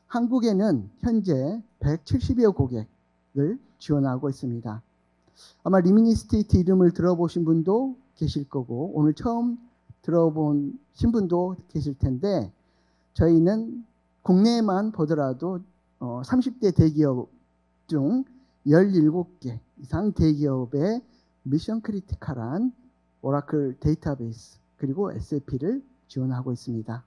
한국에는 현재 170여 고객을 지원하고 있습니다. 아마 리미니스트레이트 이름을 들어보신 분도 계실 거고 오늘 처음 들어보신 분도 계실 텐데 저희는 국내에만 보더라도 30대 대기업 중 17개 이상 대기업의 미션 크리티컬한 오라클 데이터베이스 그리고 SAP를 지원하고 있습니다.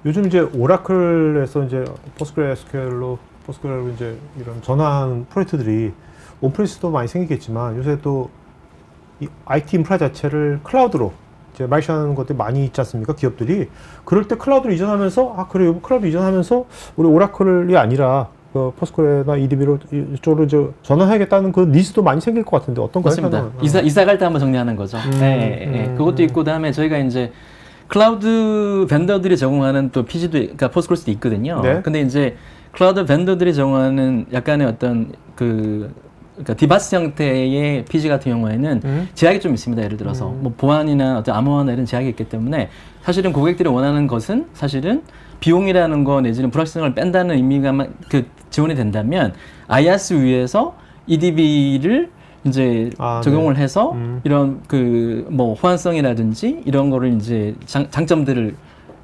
요즘 이제 오라클에서 이제 포스그레스QL로 이제 이런 전환 프로젝트들이 온프리스도 많이 생기겠지만 요새 또 이 IT 인프라 자체를 클라우드로 이제 마이그레이션하는 것들이 많이 있지 않습니까? 기업들이 그럴 때 클라우드로 이전하면서 그래요 클라우드 이전하면서 우리 오라클이 아니라 포스그레나 EDB로 이쪽으로 이제 전환해야겠다는 그 니즈도 많이 생길 것 같은데 어떤가요? 맞습니다. 이사 갈 때 한번 정리하는 거죠. 그것도 있고 그다음에 저희가 이제 클라우드 벤더들이 제공하는 또 PG도 그러니까 포스그레스도 있거든요. 네. 근데 이제 클라우드 벤더들이 제공하는 약간의 어떤 그러니까 디바스 형태의 PG 같은 경우에는 제약이 좀 있습니다. 예를 들어서 뭐 보안이나 어떤 암호화나 이런 제약이 있기 때문에 사실은 고객들이 원하는 것은 사실은 비용이라는 거 내지는 불확실성을 뺀다는 의미가 지원이 된다면 IaaS 위에서 EDB를 이제 적용을 네. 해서 이런 뭐 호환성이라든지 이런 거를 이제 장점들을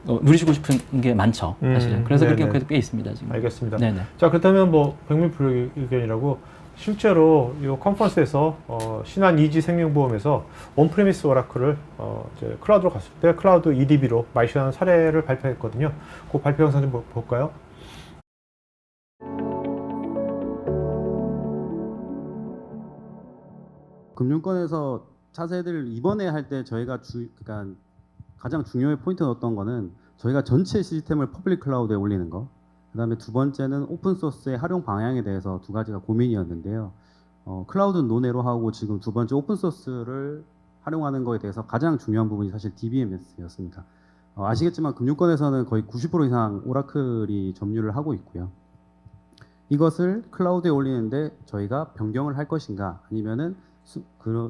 누리시고 싶은 게 많죠, 사실은. 그래서 네네. 그렇게 꽤 있습니다, 지금. 알겠습니다. 네네. 자, 그렇다면 뭐 백민불 의견이라고 실제로 이 컨퍼런스에서 신한 이지 생명보험에서 온프리미스 오라클을 이제 클라우드로 갔을 때 클라우드 EDB로 마이그레이션한 사례를 발표했거든요. 그 발표 영상 좀 볼까요? 금융권에서 차세대를 이번에 할 때 저희가 그러니까 가장 중요한 포인트는 어떤 거는 저희가 전체 시스템을 퍼블릭 클라우드에 올리는 거. 그다음에 두 번째는 오픈 소스의 활용 방향에 대해서 두 가지가 고민이었는데요. 클라우드는 논외로 하고 지금 두 번째 오픈 소스를 활용하는 거에 대해서 가장 중요한 부분이 사실 DBMS였습니다. 아시겠지만 금융권에서는 거의 90% 이상 오라클이 점유를 하고 있고요. 이것을 클라우드에 올리는데 저희가 변경을 할 것인가 아니면은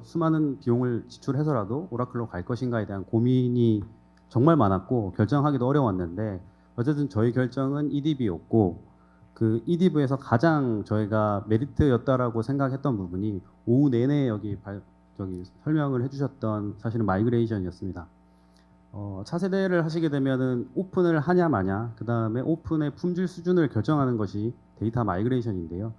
수많은 비용을 지출해서라도 오라클로 갈 것인가에 대한 고민이 정말 많았고 결정하기도 어려웠는데 어쨌든 저희 결정은 EDB였고 그 EDB에서 가장 저희가 메리트였다라고 생각했던 부분이 오후 내내 여기 설명을 해주셨던 사실은 마이그레이션이었습니다. 차세대를 하시게 되면은 오픈을 하냐 마냐 그 다음에 오픈의 품질 수준을 결정하는 것이 데이터 마이그레이션인데요.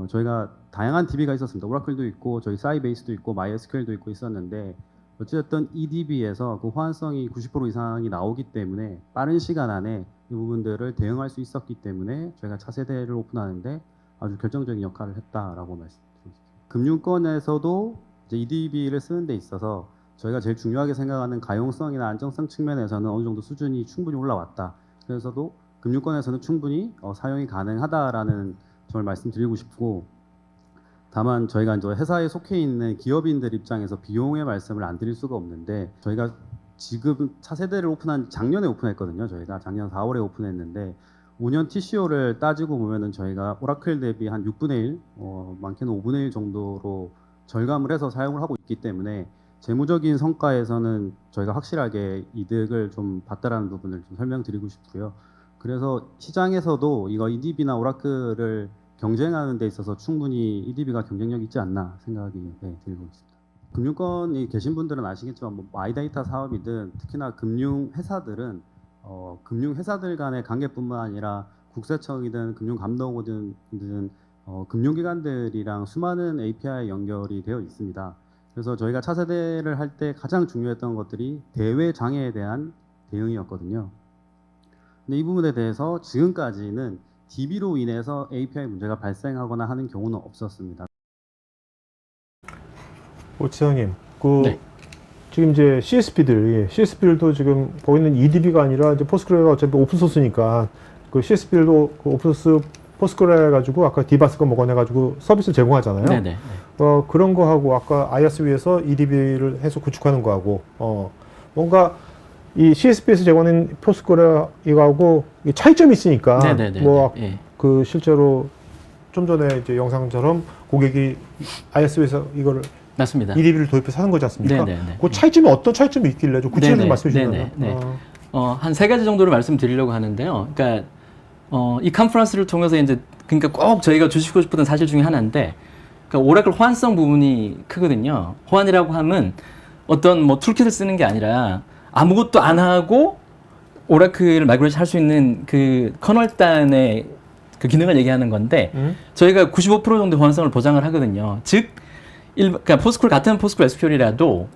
저희가 다양한 DB가 있었습니다. 오라클도 있고 저희 사이베이스도 있고 MySQL도 있고 있었는데 어쨌든 EDB에서 그 호환성이 90% 이상이 나오기 때문에 빠른 시간 안에 이 부분들을 대응할 수 있었기 때문에 저희가 차세대를 오픈하는데 아주 결정적인 역할을 했다라고 말씀드리겠습니다. 금융권에서도 이제 EDB를 쓰는 데 있어서 저희가 제일 중요하게 생각하는 가용성이나 안정성 측면에서는 어느 정도 수준이 충분히 올라왔다. 그래서도 금융권에서는 충분히 사용이 가능하다라는 점을 말씀드리고 싶고 다만 저희가 이제 회사에 속해 있는 기업인들 입장에서 비용의 말씀을 안 드릴 수가 없는데 저희가 지금 차세대를 오픈한 작년에 오픈했거든요. 저희가 작년 4월에 오픈했는데 5년 TCO를 따지고 보면은 저희가 오라클 대비 한 6분의 1, 많게는 5분의 1 정도로 절감을 해서 사용을 하고 있기 때문에 재무적인 성과에서는 저희가 확실하게 이득을 좀 봤다라는 부분을 좀 설명드리고 싶고요. 그래서 시장에서도 이거 EDB나 오라클을 경쟁하는 데 있어서 충분히 EDB가 경쟁력 있지 않나 생각이 들고 있습니다. 금융권에 계신 분들은 아시겠지만 뭐 마이데이터 사업이든 특히나 금융회사들은 금융회사들 간의 관계뿐만 아니라 국세청이든 금융감독원이든 금융기관들이랑 수많은 API 연결이 되어 있습니다. 그래서 저희가 차세대를 할 때 가장 중요했던 것들이 대외 장애에 대한 대응이었거든요. 근데 이 부분에 대해서 지금까지는 DB로 인해서 API 문제가 발생하거나 하는 경우는 없었습니다. 오치장님, 네. 지금 이제 CSP들도 지금 보이는 EDB가 아니라 이제 포스크레가 어차피 오픈 소스니까 그 CSP들도 그 오픈 소스 포스크레 가지고 아까 디바스 거 먹어내가지고 서비스 제공하잖아요. 네네. 그런 거 하고 아까 IaaS 위에서 EDB를 해서 구축하는 거하고 뭔가 이 CSP에서 제공하는 포스크레 이거하고 차이점이 있으니까 네네네. 예. 그 실제로 좀 전에 이제 영상처럼 고객이 IaaS에서 이거를 맞습니다. EDB를 도입해서 하는 거지 않습니까? 네네네. 그 차이점이 어떤 차이점이 있길래 좀 구체적으로 말씀해 주시면. 네. 한 세 가지 정도를 말씀드리려고 하는데요. 그러니까 이 컨퍼런스를 통해서 이제 그러니까 꼭 저희가 주시고 싶었던 사실 중에 하나인데, 그러니까 오라클 호환성 부분이 크거든요. 호환이라고 하면 어떤 뭐 툴kit을 쓰는 게 아니라 아무것도 안 하고 오라클을 마이그레이션 할 수 있는 그 커널단의 그 기능을 얘기하는 건데, 저희가 95% 정도 호환성을 보장을 하거든요. 즉, 그러니까 같은 포스크레 SQL이라도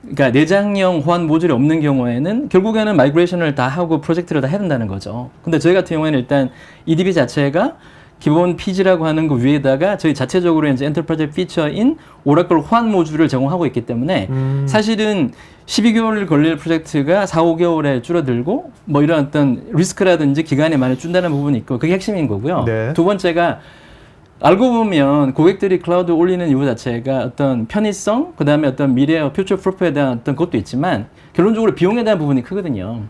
그러니까 내장형 호환 모듈이 없는 경우에는 결국에는 마이그레이션을 다 하고 프로젝트를 다 해야 된다는 거죠. 근데 저희 같은 경우에는 일단 EDB 자체가 기본 PG라고 하는 거 위에다가 저희 자체적으로 이제 엔터프라이즈 피처인 오라클 호환 모듈을 제공하고 있기 때문에 사실은 12개월 걸릴 프로젝트가 4, 5개월에 줄어들고 뭐 이런 어떤 리스크라든지 기간이 많이 준다는 부분이 있고 그게 핵심인 거고요. 네. 두 번째가 알고 보면 고객들이 클라우드 올리는 이유 자체가 어떤 편의성, 그 다음에 어떤 미래의 퓨처 프로프에 대한 어떤 것도 있지만 결론적으로 비용에 대한 부분이 크거든요.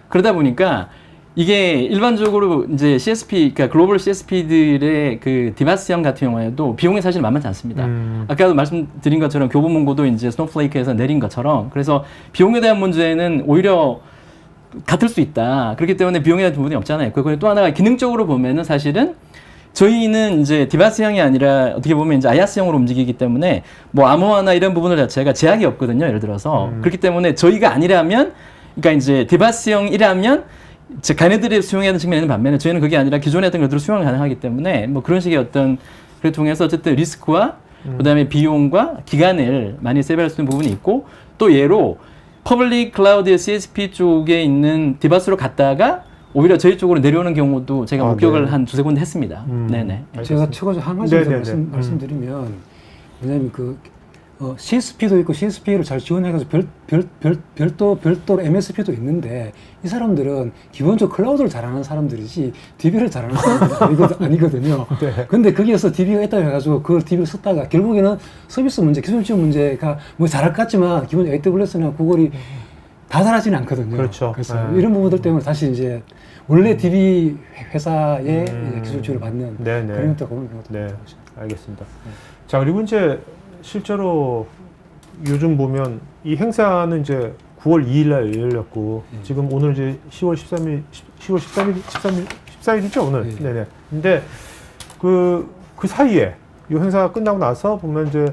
그러다 보니까 이게 일반적으로 이제 CSP, 그러니까 글로벌 CSP들의 그 디바스형 같은 경우에도 비용이 사실 만만치 않습니다. 아까도 말씀드린 것처럼 교보문고도 이제 스노플레이크에서 내린 것처럼 그래서 비용에 대한 문제는 오히려 같을 수 있다. 그렇기 때문에 비용에 대한 부분이 없잖아요. 그리고 또 하나가 기능적으로 보면은 사실은 저희는 이제 디바스형이 아니라 어떻게 보면 이제 IaaS형으로 움직이기 때문에 뭐 암호화나 이런 부분들 자체가 제약이 없거든요. 예를 들어서. 그렇기 때문에 저희가 아니라면, 그러니까 이제 디바스형이라면 걔네들이 수용해야 하는 측면에는 반면에 저희는 그게 아니라 기존에 했던 것들을 수용이 가능하기 때문에 뭐 그런 식의 어떤 그를 통해서 어쨌든 리스크와 그다음에 비용과 기간을 많이 세이브할 수 있는 부분이 있고 또 예로 퍼블릭 클라우드 CSP 쪽에 있는 디바스로 갔다가 오히려 저희 쪽으로 내려오는 경우도 제가 목격을 네. 한 두세 군데 했습니다. 네네. 제가 추가적으로 한 가지 더 말씀드리면, 왜냐하면 그 CSP도 있고 CSP를 잘 지원해가지고 별도로 MSP도 있는데 이 사람들은 기본적으로 클라우드를 잘하는 사람들이지 DB를 잘하는 사람들이 아니거든요. 네. 근데 거기에서 DB가 있다고 해가지고 그걸 DB를 썼다가 결국에는 서비스 문제, 기술 지원 문제가 뭐 잘할 것 같지만 기본 AWS나 구글이 다 잘하지는 않거든요. 그렇죠. 그래서 네. 이런 부분들 때문에 다시 이제 원래 DB 회사의 기술 지원을 받는 네네. 그런 것도 보면 네, 알겠습니다. 자, 그리고 이제 실제로 요즘 보면 이 행사는 이제 9월 2일 날 열렸고 지금 오늘 이제 10월 14일이죠, 오늘. 네. 네네. 근데 그 사이에 이 행사가 끝나고 나서 보면 이제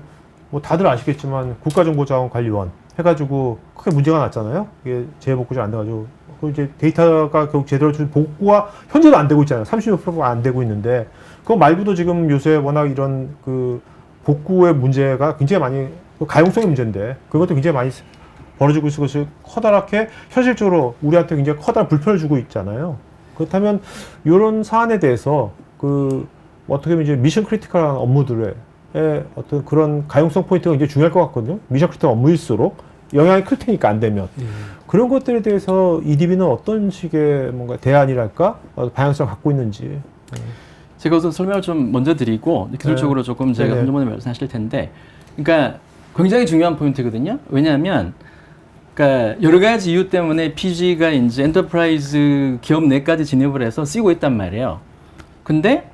뭐 다들 아시겠지만 국가정보자원관리원 해가지고 크게 문제가 났잖아요. 이게 재복구 잘 안 돼가지고. 그 이제 데이터가 결국 제대로 복구가 현재도 안 되고 있잖아요. 30%가 안 되고 있는데 그거 말고도 지금 요새 워낙 이런 그 복구의 문제가 굉장히 많이 가용성의 문제인데 그것도 굉장히 많이 벌어지고 있어 그것이 커다랗게 현실적으로 우리한테 굉장히 커다란 불편을 주고 있잖아요. 그렇다면 이런 사안에 대해서 그 어떻게 보면 이제 미션 크리티컬한 업무들의 어떤 그런 가용성 포인트가 굉장히 중요할 것 같거든요. 미션 크리티컬 업무일수록 영향이 클 테니까 안 되면 그런 것들에 대해서 EDB는 어떤 식의 뭔가 대안이랄까 방향성을 갖고 있는지. 제가 우선 설명을 좀 먼저 드리고 기술적으로 조금 제가 네네. 한번에 말씀하실 텐데, 그러니까 굉장히 중요한 포인트거든요. 왜냐하면 그러니까 여러 가지 이유 때문에 PG가 이제 엔터프라이즈 기업 내까지 진입을 해서 쓰고 있단 말이에요. 근데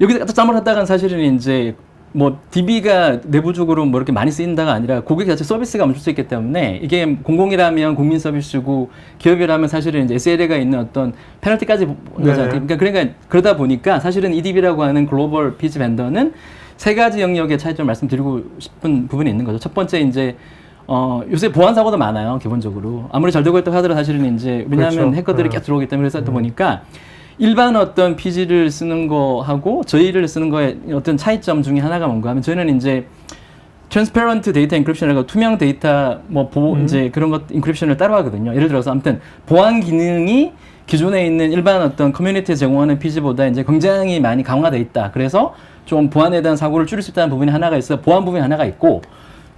여기서 또 짬을 하다간 사실은 이제 뭐 DB가 내부적으로 뭐 이렇게 많이 쓰인다가 아니라 고객 자체 서비스가 멈출 수 있기 때문에 이게 공공이라면 국민 서비스고 기업이라면 사실은 이제 SLA가 있는 어떤 페널티까지 거잖아요. 그러니까 그러다 보니까 사실은 EDB라고 하는 글로벌 PG 벤더는 세 가지 영역의 차이점을 말씀드리고 싶은 부분이 있는 거죠. 첫 번째 이제 요새 보안 사고도 많아요. 기본적으로 아무리 잘 되고 있다고 하더라도 사실은 이제 왜냐하면 그렇죠. 해커들이 계속 들어오기 때문에 그래서 보니까 일반 어떤 PG를 쓰는 거하고 저희를 쓰는 거에 어떤 차이점 중에 하나가 뭔가 하면 저희는 이제 트랜스페런트 데이터 인크립션이라고 투명 데이터 뭐 이제 그런 것 인크립션을 따로 하거든요. 예를 들어서 아무튼 보안 기능이 기존에 있는 일반 어떤 커뮤니티에 제공하는 PG보다 이제 굉장히 많이 강화돼 있다. 그래서 좀 보안에 대한 사고를 줄일 수 있다는 부분이 하나가 있어 보안 부분이 하나가 있고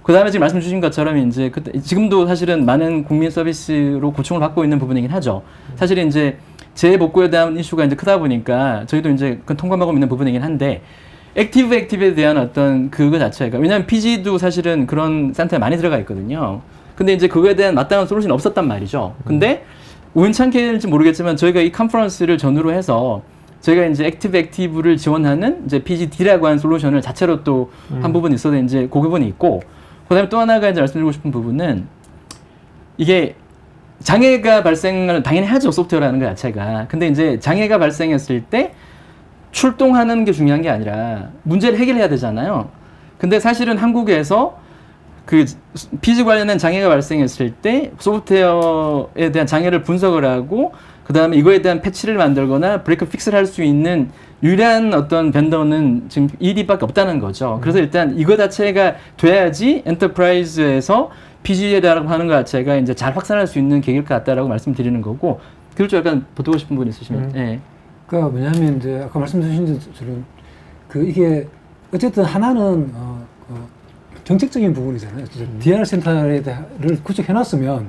그 다음에 지금 말씀 주신 것처럼 이제 지금도 사실은 많은 국민 서비스로 고충을 받고 있는 부분이긴 하죠. 사실 이제 재복구에 대한 이슈가 이제 크다 보니까 저희도 이제 통감하고 있는 부분이긴 한데 액티브에 대한 어떤 그거 자체가 왜냐하면 PG도 사실은 그런 센터에 많이 들어가 있거든요. 근데 이제 그거에 대한 마땅한 솔루션이 없었단 말이죠. 근데 우연찮게일지 모르겠지만 저희가 이 컨퍼런스를 전후로 해서 저희가 이제 액티브를 지원하는 이제 PGD라고 하는 솔루션을 자체로 또 한 부분이 있어서 이제 그 부분이 있고 그다음에 또 하나가 이제 말씀드리고 싶은 부분은 이게 장애가 발생을 당연히 하죠, 소프트웨어라는 것 자체가. 근데 이제 장애가 발생했을 때 출동하는 게 중요한 게 아니라 문제를 해결해야 되잖아요. 근데 사실은 한국에서 그 PG 관련된 장애가 발생했을 때 소프트웨어에 대한 장애를 분석을 하고 그 다음에 이거에 대한 패치를 만들거나 브레이크 픽스를 할 수 있는 유일한 어떤 벤더는 지금 EDB밖에 없다는 거죠. 그래서 일단 이거 자체가 돼야지 엔터프라이즈에서 PG라고 하는 것 자체가 이제 잘 확산할 수 있는 계기일 것 같다라고 말씀드리는 거고, 그걸 좀 약간 보태고 싶은 분 있으시면. 예. 그러니까 뭐냐면 이제 아까 말씀드린 것처럼 그 이게 어쨌든 하나는 정책적인 부분이잖아요. DR 센터를 구축해놨으면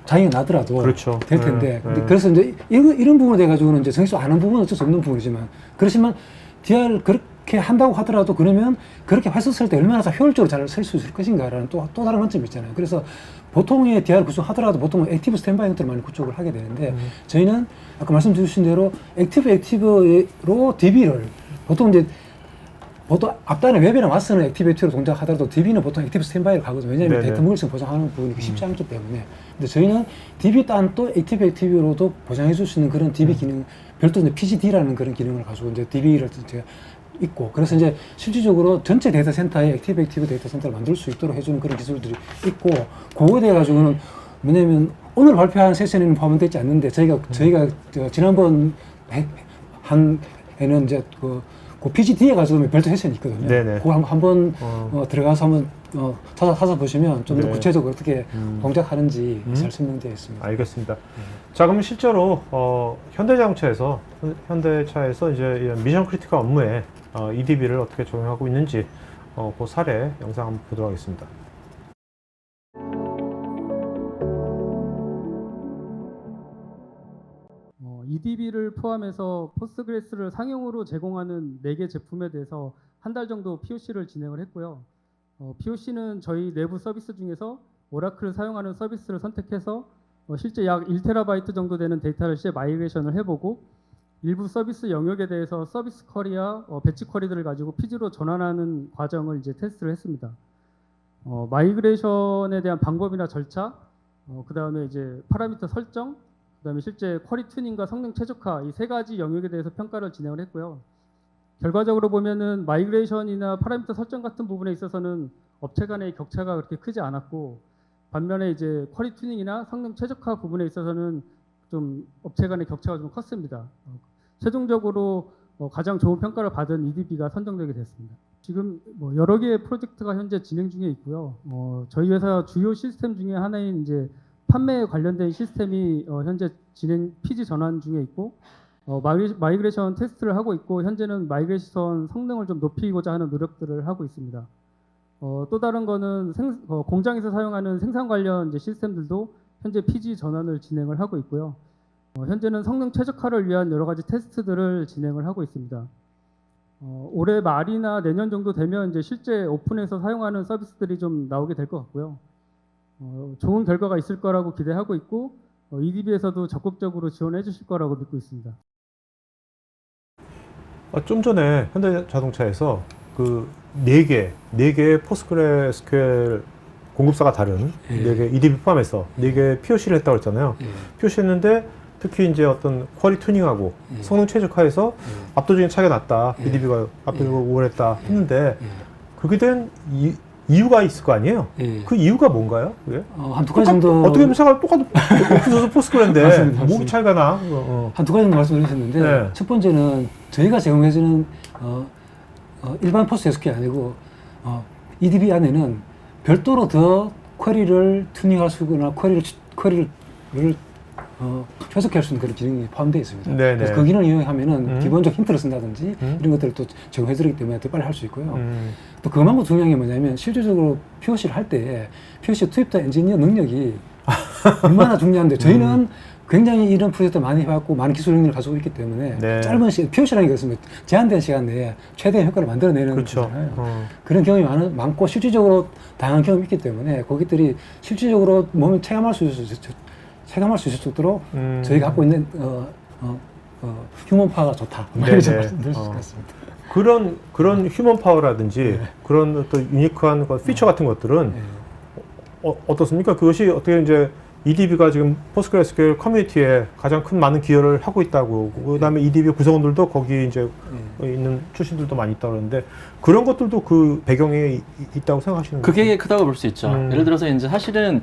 장애가 나더라도 그렇죠. 될 텐데. 근데 그래서 이제 이런 부분에 대해 가지고는 이제 정식 아는 부분은 어쩔 수 없는 부분이지만 그렇지만 DR 그렇게 한다고 하더라도 그러면 그렇게 활성쓸 때 얼마나 더 효율적으로 잘 쓸 수 있을 것인가라는 또 다른 관점이 있잖아요. 그래서 보통의 DR 구축하더라도 보통은 액티브 스탠바이 형태로 많이 구축을 하게 되는데 저희는 아까 말씀 주신 대로 액티브로 DB를 보통 앞단에 웹이나 왓슨은 액티비티로 동작하더라도 DB는 보통 액티브 스탠바이를 가거든요. 왜냐하면 데이터 무결성 보장하는 부분이 쉽지 않기 때문에. 근데 저희는 DB 딴또 액티비티로도 보장해 줄 수 있는 그런 DB 기능, 별도 PGD라는 그런 기능을 가지고 이제 DB를 제가 있고, 그래서 이제 실질적으로 전체 데이터 센터에 액티브 데이터 센터를 만들 수 있도록 해주는 그런 기술들이 있고, 그거에 대해 가지고는 뭐냐면 오늘 발표한 세션에는 포함되어 있지 않는데 저희가 지난번 한 에는 이제 그 PGD에 가지고 별도 세션이 있거든요. 네네. 그거 한번 들어가서 한번 찾아보시면 좀 더 네. 구체적으로 어떻게 동작하는지 잘 설명되어 있습니다. 알겠습니다. 자, 그러면 실제로 현대차에서 이제 이런 미션 크리티컬 업무에 EDB를 어떻게 적용하고 있는지 그 사례 영상 한번 보도록 하겠습니다. EDB를 포함해서 포스트그레스를 상용으로 제공하는 4개 제품에 대해서 한 달 정도 POC를 진행을 했고요. POC는 저희 내부 서비스 중에서 오라클을 사용하는 서비스를 선택해서 실제 약 1TB 정도 되는 데이터를 실제 마이그레이션을 해보고 일부 서비스 영역에 대해서 서비스 쿼리와 배치 쿼리들을 가지고 피지로 전환하는 과정을 이제 테스트를 했습니다. 마이그레이션에 대한 방법이나 절차, 그 다음에 이제 파라미터 설정, 그 다음에 실제 쿼리 튜닝과 성능 최적화 이 3가지 영역에 대해서 평가를 진행을 했고요. 결과적으로 보면은 마이그레이션이나 파라미터 설정 같은 부분에 있어서는 업체 간의 격차가 그렇게 크지 않았고 반면에 이제 쿼리 튜닝이나 성능 최적화 부분에 있어서는 좀 업체 간의 격차가 좀 컸습니다. 최종적으로 가장 좋은 평가를 받은 EDB가 선정되게 됐습니다. 지금 여러 개의 프로젝트가 현재 진행 중에 있고요. 저희 회사 주요 시스템 중에 하나인 이제 판매에 관련된 시스템이 현재 피지 전환 중에 있고 마이그레이션 테스트를 하고 있고 현재는 마이그레이션 성능을 좀 높이고자 하는 노력들을 하고 있습니다. 또 다른 거는 공장에서 사용하는 생산 관련 이제 시스템들도 현재 피지 전환을 진행을 하고 있고요. 현재는 성능 최적화를 위한 여러 가지 테스트들을 진행을 하고 있습니다. 올해 말이나 내년 정도 되면 이제 실제 오픈해서 사용하는 서비스들이 좀 나오게 될 것 같고요. 좋은 결과가 있을 거라고 기대하고 있고 EDB에서도 적극적으로 지원해 주실 거라고 믿고 있습니다. 좀 전에 현대자동차에서 그 4개의 포스트그레스QL 공급사가 다른 4개 EDB 포함해서 4개 POC를 했다고 했잖아요. POC 했는데 특히 이제 어떤 쿼리 튜닝하고 성능 최적화해서 압도적인 차이가 났다. EDB가 압도적으로 우월했다 했는데 그게 된 이유가 있을 거 아니에요? 그 이유가 뭔가요? 그게? 한 2가지 정도 어떻게 보면 차가 똑같은 오픈소스 포스트그레인데 맞습니다. 뭐가 차이가 나? 한 2가지 정도 말씀드리셨는데 네. 첫 번째는 저희가 제공해주는 일반 포스트SQL 아니고 EDB 안에는 별도로 더 쿼리를 튜닝할 수 있거나 쿼리를 최적화할 수 있는 그런 기능이 포함되어 있습니다. 네네. 그래서 그 기능을 이용하면은 기본적 힌트를 쓴다든지 이런 것들을 또 제공해드리기 때문에 더 빨리 할 수 있고요. 또 그만큼 중요한 게 뭐냐면 실질적으로 POC를 할 때 POC 투입자 엔지니어 능력이 얼마나 중요한데 저희는 굉장히 이런 프로젝트 많이 해왔고 많은 기술 능력을 가지고 있기 때문에 네. 짧은 시간, POC라는 것은 제한된 시간 내에 최대의 효과를 만들어내는 그렇죠. 거잖아요. 그런 경험이 많고 실질적으로 다양한 경험이 있기 때문에 고객들이 실질적으로 몸을 체감할 수 있을 수 있도록 저희가 갖고 있는 휴먼 파워가 좋다. 이렇게 말씀드릴 수 있을 것 같습니다. 그런 휴먼 파워라든지 그런 어떤 유니크한 피처 같은 것들은 어떻습니까? 그것이 어떻게 이제 EDB가 지금 포스트그레스QL 커뮤니티에 가장 큰 많은 기여를 하고 있다고, 그다음에 EDB 구성원들도 거기 이제 있는 출신들도 많이 있다고 그러는데 그런 것들도 그 배경에 있다고 생각하시는 거죠? 그게 크다고 볼 수 있죠. 예를 들어서 이제 사실은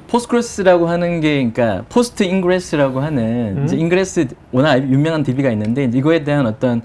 포스트그레스라고 하는 게, 그러니까 포스트 인그레스라고 하는 이제 인그레스 워낙 유명한 DB가 있는데 이거에 대한 어떤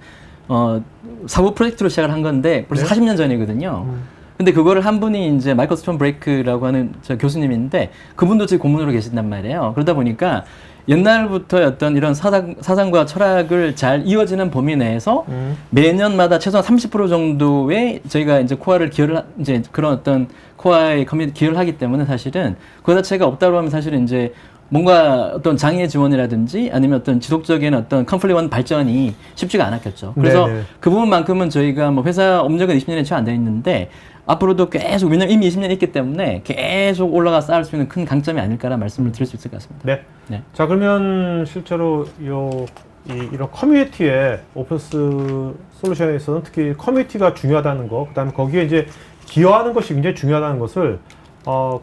사고 프로젝트로 시작을 한 건데 벌써 40년 전이거든요. 근데 그거를 한 분이 이제 마이클 스톤 브레이크라고 하는 저 교수님인데 그분도 지금 고문으로 계신단 말이에요. 그러다 보니까 옛날부터 어떤 이런 사상과 철학을 잘 이어지는 범위 내에서 매년마다 최소한 30% 정도의 저희가 이제 코어를 기여를 이제 그런 어떤 코어의 커뮤니티 기여를 하기 때문에 사실은 그 자체가 없다고 하면 사실은 이제 뭔가 어떤 장애 지원이라든지 아니면 어떤 지속적인 어떤 컨플리원 발전이 쉽지가 않았겠죠. 그래서 네네. 그 부분만큼은 저희가 뭐 회사 업력은 20년이 채 안 돼 있는데 앞으로도 계속, 왜냐면 이미 20년 있기 때문에 계속 올라가 쌓을 수 있는 큰 강점이 아닐까라는 말씀을 드릴 수 있을 것 같습니다. 네. 네. 자, 그러면 실제로 이런 커뮤니티의 오픈소스 솔루션에서는 특히 커뮤니티가 중요하다는 거, 그다음에 거기에 이제 기여하는 것이 굉장히 중요하다는 것을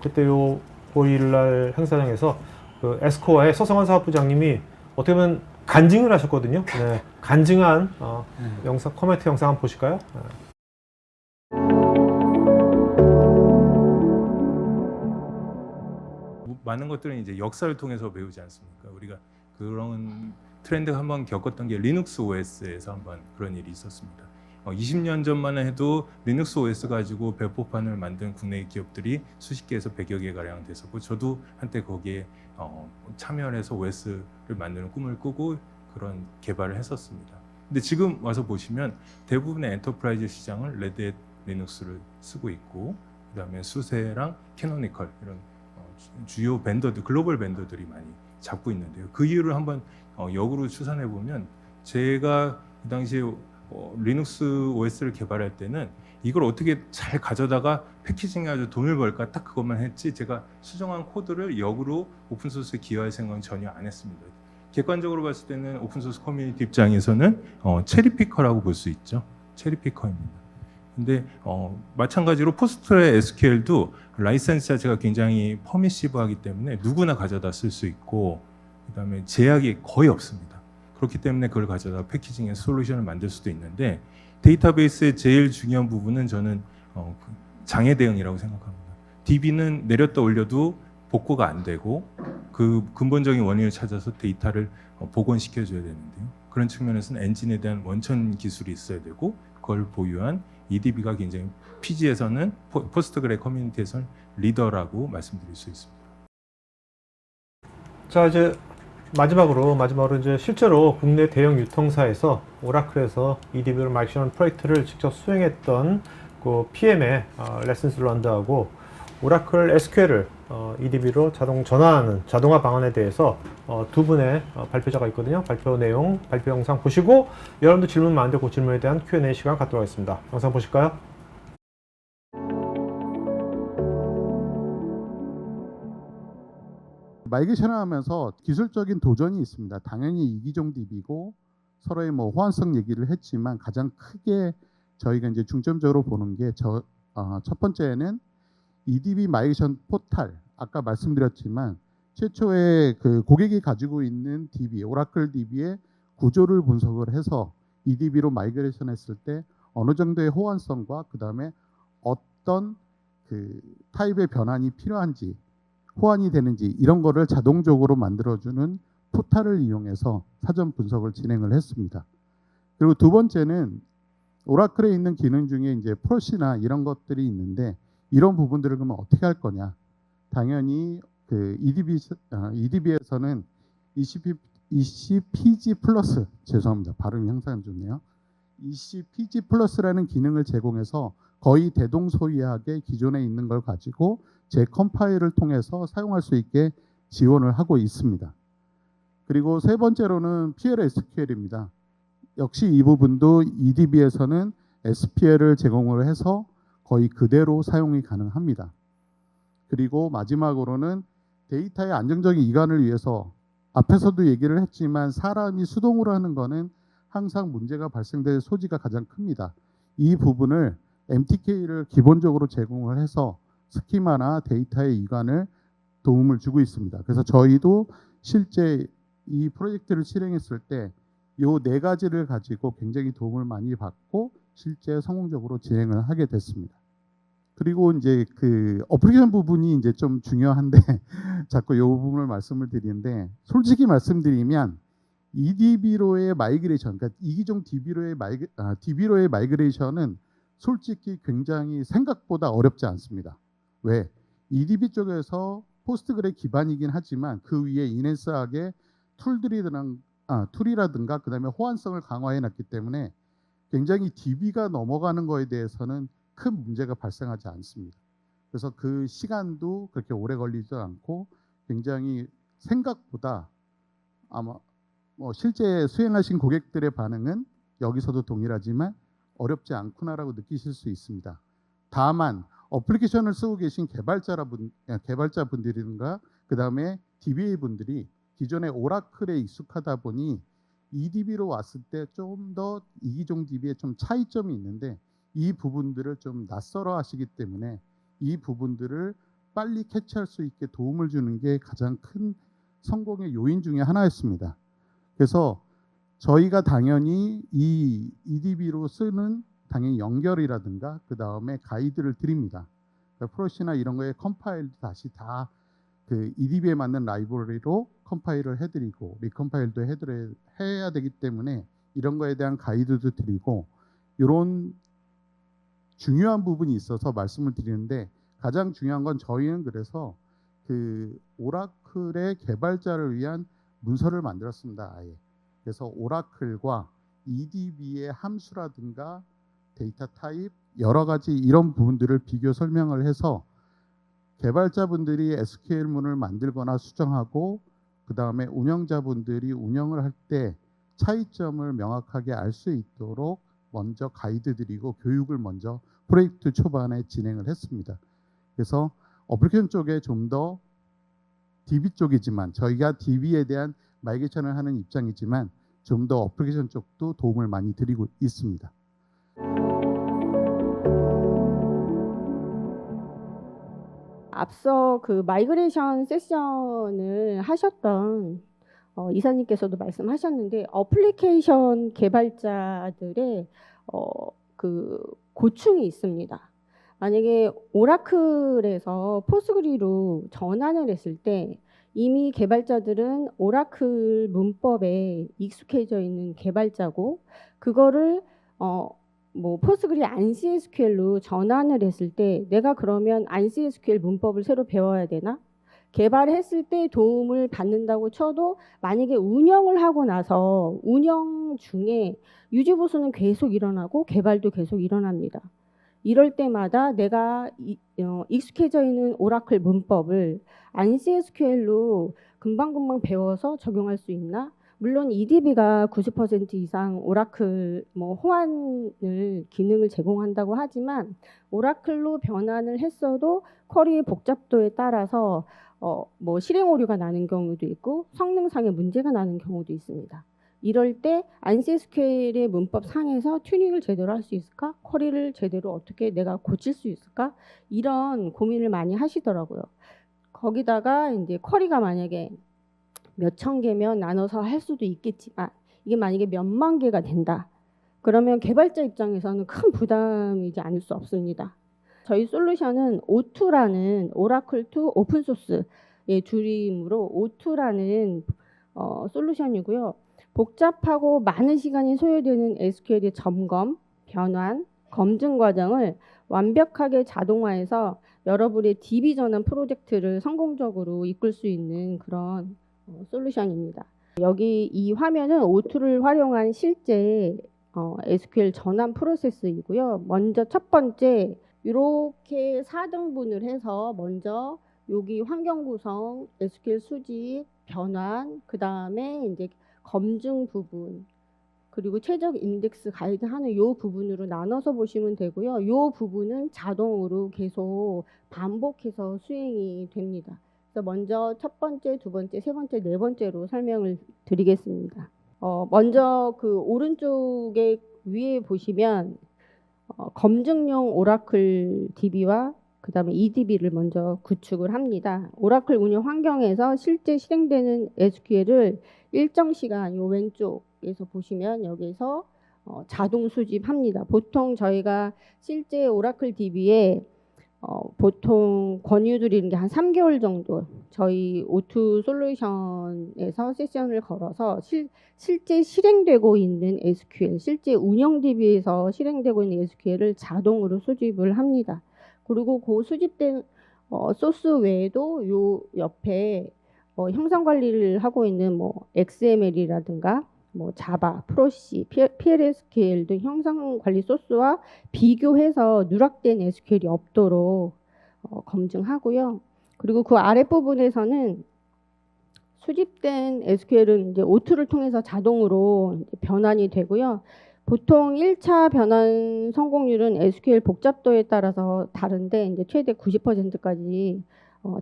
그때 5일 날 행사장에서 그 에스코어의 서성환 사업부장님이 어떻게 보면 간증을 하셨거든요. 네. 간증한 영상, 커뮤니티 영상 한번 보실까요? 많은 것들은 이제 역사를 통해서 배우지 않습니까? 우리가 그런 트렌드가 한번 겪었던 게 리눅스 OS에서 한번 그런 일이 있었습니다. 20년 전만 해도 리눅스 OS 가지고 배포판을 만든 국내 기업들이 수십 개에서 100여 개 가량 됐었고, 저도 한때 거기에 참여를 해서 OS를 만드는 꿈을 꾸고 그런 개발을 했었습니다. 근데 지금 와서 보시면 대부분의 엔터프라이즈 시장을 레드햇 리눅스를 쓰고 있고, 그다음에 수세랑 캐노니컬 이런 주요 벤더들, 글로벌 벤더들이 많이 잡고 있는데요. 그 이유를 한번 역으로 추산해 보면, 제가 그 당시에 리눅스 OS를 개발할 때는 이걸 어떻게 잘 가져다가 패키징해가지고 돈을 벌까 딱 그것만 했지, 제가 수정한 코드를 역으로 오픈소스에 기여할 생각은 전혀 안 했습니다. 객관적으로 봤을 때는 오픈소스 커뮤니티 입장에서는 체리피커라고 볼 수 있죠. 체리피커입니다. 근데 마찬가지로 포스트그레 SQL도 라이센스 자체가 굉장히 퍼미시브하기 때문에 누구나 가져다 쓸 수 있고, 그다음에 제약이 거의 없습니다. 그렇기 때문에 그걸 가져다 패키징해서 솔루션을 만들 수도 있는데, 데이터베이스의 제일 중요한 부분은 저는 장애 대응이라고 생각합니다. DB는 내렸다 올려도 복구가 안 되고, 그 근본적인 원인을 찾아서 데이터를 복원시켜 줘야 되는데요. 그런 측면에서는 엔진에 대한 원천 기술이 있어야 되고, 그걸 보유한 EDB가 굉장히 PG에서는 포스트그레 커뮤니티에서는 리더라고 말씀드릴 수 있습니다. 자, 이제 마지막으로 이제 실제로 국내 대형 유통사에서 오라클에서 EDB로 마이그레이션 프로젝트를 직접 수행했던 그 PM의 레슨스 런드하고 오라클 SQL을 EDB로 자동 전환하는 자동화 방안에 대해서 두 분의 발표자가 있거든요. 발표 내용, 발표 영상 보시고, 여러분들 질문 많은데 그 질문에 대한 Q&A 시간 갖도록 하겠습니다. 영상 보실까요? 마이그레이션을 하면서 기술적인 도전이 있습니다. 당연히 이기종 DB고 서로의 뭐 호환성 얘기를 했지만, 가장 크게 저희가 이제 중점적으로 보는 게 첫 번째는 EDB 마이그레이션 포탈. 아까 말씀드렸지만 최초의 그 고객이 가지고 있는 DB, 오라클 DB의 구조를 분석을 해서 EDB로 마이그레이션 했을 때 어느 정도의 호환성과 그 다음에 어떤 그 타입의 변환이 필요한지, 호환이 되는지, 이런 거를 자동적으로 만들어주는 포탈을 이용해서 사전 분석을 진행을 했습니다. 그리고 두 번째는 오라클에 있는 기능 중에 이제 프로시나 이런 것들이 있는데, 이런 부분들을 그러면 어떻게 할 거냐. 당연히 그 EDB에서는 ECPG 플러스, 죄송합니다. 발음이 항상 안 좋네요. ECPG 플러스라는 기능을 제공해서 거의 대동소이하게 기존에 있는 걸 가지고 재컴파일을 통해서 사용할 수 있게 지원을 하고 있습니다. 그리고 세 번째로는 PL/SQL입니다. 역시 이 부분도 EDB에서는 SPL을 제공을 해서 거의 그대로 사용이 가능합니다. 그리고 마지막으로는 데이터의 안정적인 이관을 위해서, 앞에서도 얘기를 했지만 사람이 수동으로 하는 거는 항상 문제가 발생될 소지가 가장 큽니다. 이 부분을 MTK를 기본적으로 제공을 해서 스키마나 데이터의 이관을 도움을 주고 있습니다. 그래서 저희도 실제 이 프로젝트를 실행했을 때 이 네 가지를 가지고 굉장히 도움을 많이 받고 실제 성공적으로 진행을 하게 됐습니다. 그리고 이제 그 어플리케이션 부분이 이제 좀 중요한데 자꾸 이 부분을 말씀을 드리는데, 솔직히 말씀드리면 EDB로의 마이그레이션, 그러니까 이기종 DB로의 마이그레이션은 솔직히 굉장히 생각보다 어렵지 않습니다. 왜? EDB 쪽에서 포스트그레 기반이긴 하지만 그 위에 인핸스하게 툴이라든가 그다음에 호환성을 강화해 놨기 때문에 굉장히 DB가 넘어가는 거에 대해서는 큰 문제가 발생하지 않습니다. 그래서 그 시간도 그렇게 오래 걸리지도 않고 굉장히 생각보다 아마 실제 수행하신 고객들의 반응은 여기서도 동일하지만 어렵지 않구나라고 느끼실 수 있습니다. 다만 어플리케이션을 쓰고 계신 개발자분들이든가 그다음에 DBA 분들이 기존의 오라클에 익숙하다 보니 EDB로 왔을 때 좀 더 이기종 DB에 좀 차이점이 있는데, 이 부분들을 좀 낯설어 하시기 때문에 이 부분들을 빨리 캐치할 수 있게 도움을 주는 게 가장 큰 성공의 요인 중에 하나였습니다. 그래서 저희가 당연히 이 EDB로 쓰는 당연히 연결이라든가 그 다음에 가이드를 드립니다. 그러니까 프로시나 이런 거에 컴파일 다시 다 그 EDB에 맞는 라이브러리로 컴파일을 해드리고 리컴파일도 해야 되기 때문에 이런 거에 대한 가이드도 드리고, 이런 중요한 부분이 있어서 말씀을 드리는데, 가장 중요한 건 저희는 그래서 그 오라클의 개발자를 위한 문서를 만들었습니다. 아예. 그래서 오라클과 EDB의 함수라든가 데이터 타입 여러 가지 이런 부분들을 비교 설명을 해서 개발자분들이 SQL문을 만들거나 수정하고 그 다음에 운영자분들이 운영을 할 때 차이점을 명확하게 알 수 있도록 먼저 가이드 드리고 교육을 먼저 프로젝트 초반에 진행을 했습니다. 그래서 어플리케이션 쪽에 좀 더 DB 쪽이지만 저희가 DB에 대한 마이그레이션을 하는 입장이지만 좀 더 어플리케이션 쪽도 도움을 많이 드리고 있습니다. 앞서 그 마이그레이션 세션을 하셨던 이사님께서도 말씀하셨는데 어플리케이션 개발자들의 그 고충이 있습니다. 만약에 오라클에서 포스그리로 전환을 했을 때 이미 개발자들은 오라클 문법에 익숙해져 있는 개발자고 그거를 뭐 포스그리 안시 SQL로 전환을 했을 때 내가 그러면 안시 SQL 문법을 새로 배워야 되나? 개발했을 때 도움을 받는다고 쳐도 만약에 운영을 하고 나서 운영 중에 유지보수는 계속 일어나고 개발도 계속 일어납니다. 이럴 때마다 내가 익숙해져 있는 오라클 문법을 안시 SQL로 금방금방 배워서 적용할 수 있나? 물론 EDB가 90% 이상 오라클 호환을 기능을 제공한다고 하지만 오라클로 변환을 했어도 쿼리의 복잡도에 따라서 실행 오류가 나는 경우도 있고 성능상의 문제가 나는 경우도 있습니다. 이럴 때 안시 SQL의 문법 상에서 튜닝을 제대로 할 수 있을까? 쿼리를 제대로 어떻게 내가 고칠 수 있을까? 이런 고민을 많이 하시더라고요. 거기다가 이제 쿼리가 만약에 몇천 개면 나눠서 할 수도 있겠지만 이게 만약에 몇만 개가 된다. 그러면 개발자 입장에서는 큰 부담이지 않을 수 없습니다. 저희 솔루션은 O2라는 오라클 투 오픈소스의 줄임으로 O2라는 솔루션이고요. 복잡하고 많은 시간이 소요되는 SQL의 점검, 변환, 검증 과정을 완벽하게 자동화해서 여러분의 DB 전환 프로젝트를 성공적으로 이끌 수 있는 그런 솔루션입니다. 여기 이 화면은 O2를 활용한 실제 SQL 전환 프로세스이고요. 먼저 첫 번째 이렇게 4등분을 해서 먼저 여기 환경 구성, SQL 수집, 변환, 그 다음에 이제 검증 부분, 그리고 최적 인덱스 가이드 하는 이 부분으로 나눠서 보시면 되고요. 이 부분은 자동으로 계속 반복해서 수행이 됩니다. 그래서 먼저 첫 번째, 두 번째, 세 번째, 네 번째로 설명을 드리겠습니다. 먼저 그 오른쪽에 위에 보시면 검증용 오라클 DB와 그 다음에 EDB를 먼저 구축을 합니다. 오라클 운영 환경에서 실제 실행되는 SQL을 일정 시간 요 왼쪽에서 보시면 여기서 자동 수집합니다. 보통 저희가 실제 오라클 DB에 보통 권유 드리는 게 한 3개월 정도 저희 O2 솔루션에서 세션을 걸어서 실제 실행되고 있는 SQL, 실제 운영 DB에서 실행되고 있는 SQL을 자동으로 수집을 합니다. 그리고 그 수집된 소스 외에도 요 옆에 형상 관리를 하고 있는 XML이라든가 자바, 프로시, PLSQL 등 형상 관리 소스와 비교해서 누락된 SQL이 없도록 검증하고요. 그리고 그 아랫부분에서는 수집된 SQL은 이제 O2를 통해서 자동으로 변환이 되고요. 보통 1차 변환 성공률은 SQL 복잡도에 따라서 다른데 이제 최대 90%까지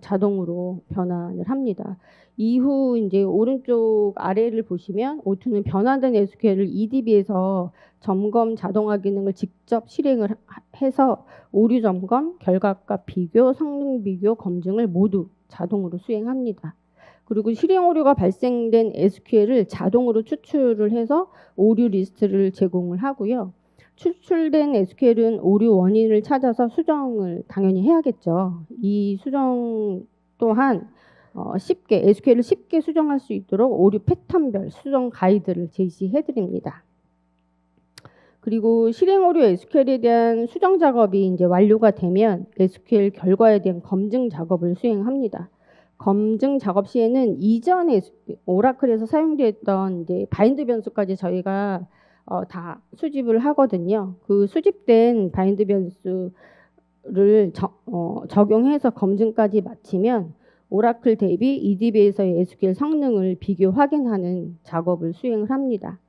자동으로 변환을 합니다. 이후 이제 오른쪽 아래를 보시면 O2는 변환된 SQL을 EDB에서 점검 자동화 기능을 직접 실행을 해서 오류 점검, 결과값 비교, 성능 비교, 검증을 모두 자동으로 수행합니다. 그리고 실행 오류가 발생된 SQL을 자동으로 추출을 해서 오류 리스트를 제공을 하고요. 추출된 SQL은 오류 원인을 찾아서 수정을 당연히 해야겠죠. 이 수정 또한 쉽게 SQL을 쉽게 수정할 수 있도록 오류 패턴별 수정 가이드를 제시해 드립니다. 그리고 실행 오류 SQL에 대한 수정 작업이 이제 완료가 되면 SQL 결과에 대한 검증 작업을 수행합니다. 검증 작업 시에는 이전에 오라클에서 사용되었던 이제 바인드 변수까지 저희가 다 수집을 하거든요. 그 수집된 바인드 변수를 적용해서 검증까지 마치면 오라클 대비 EDB에서의 SQL 성능을 비교 확인하는 작업을 수행을 합니다.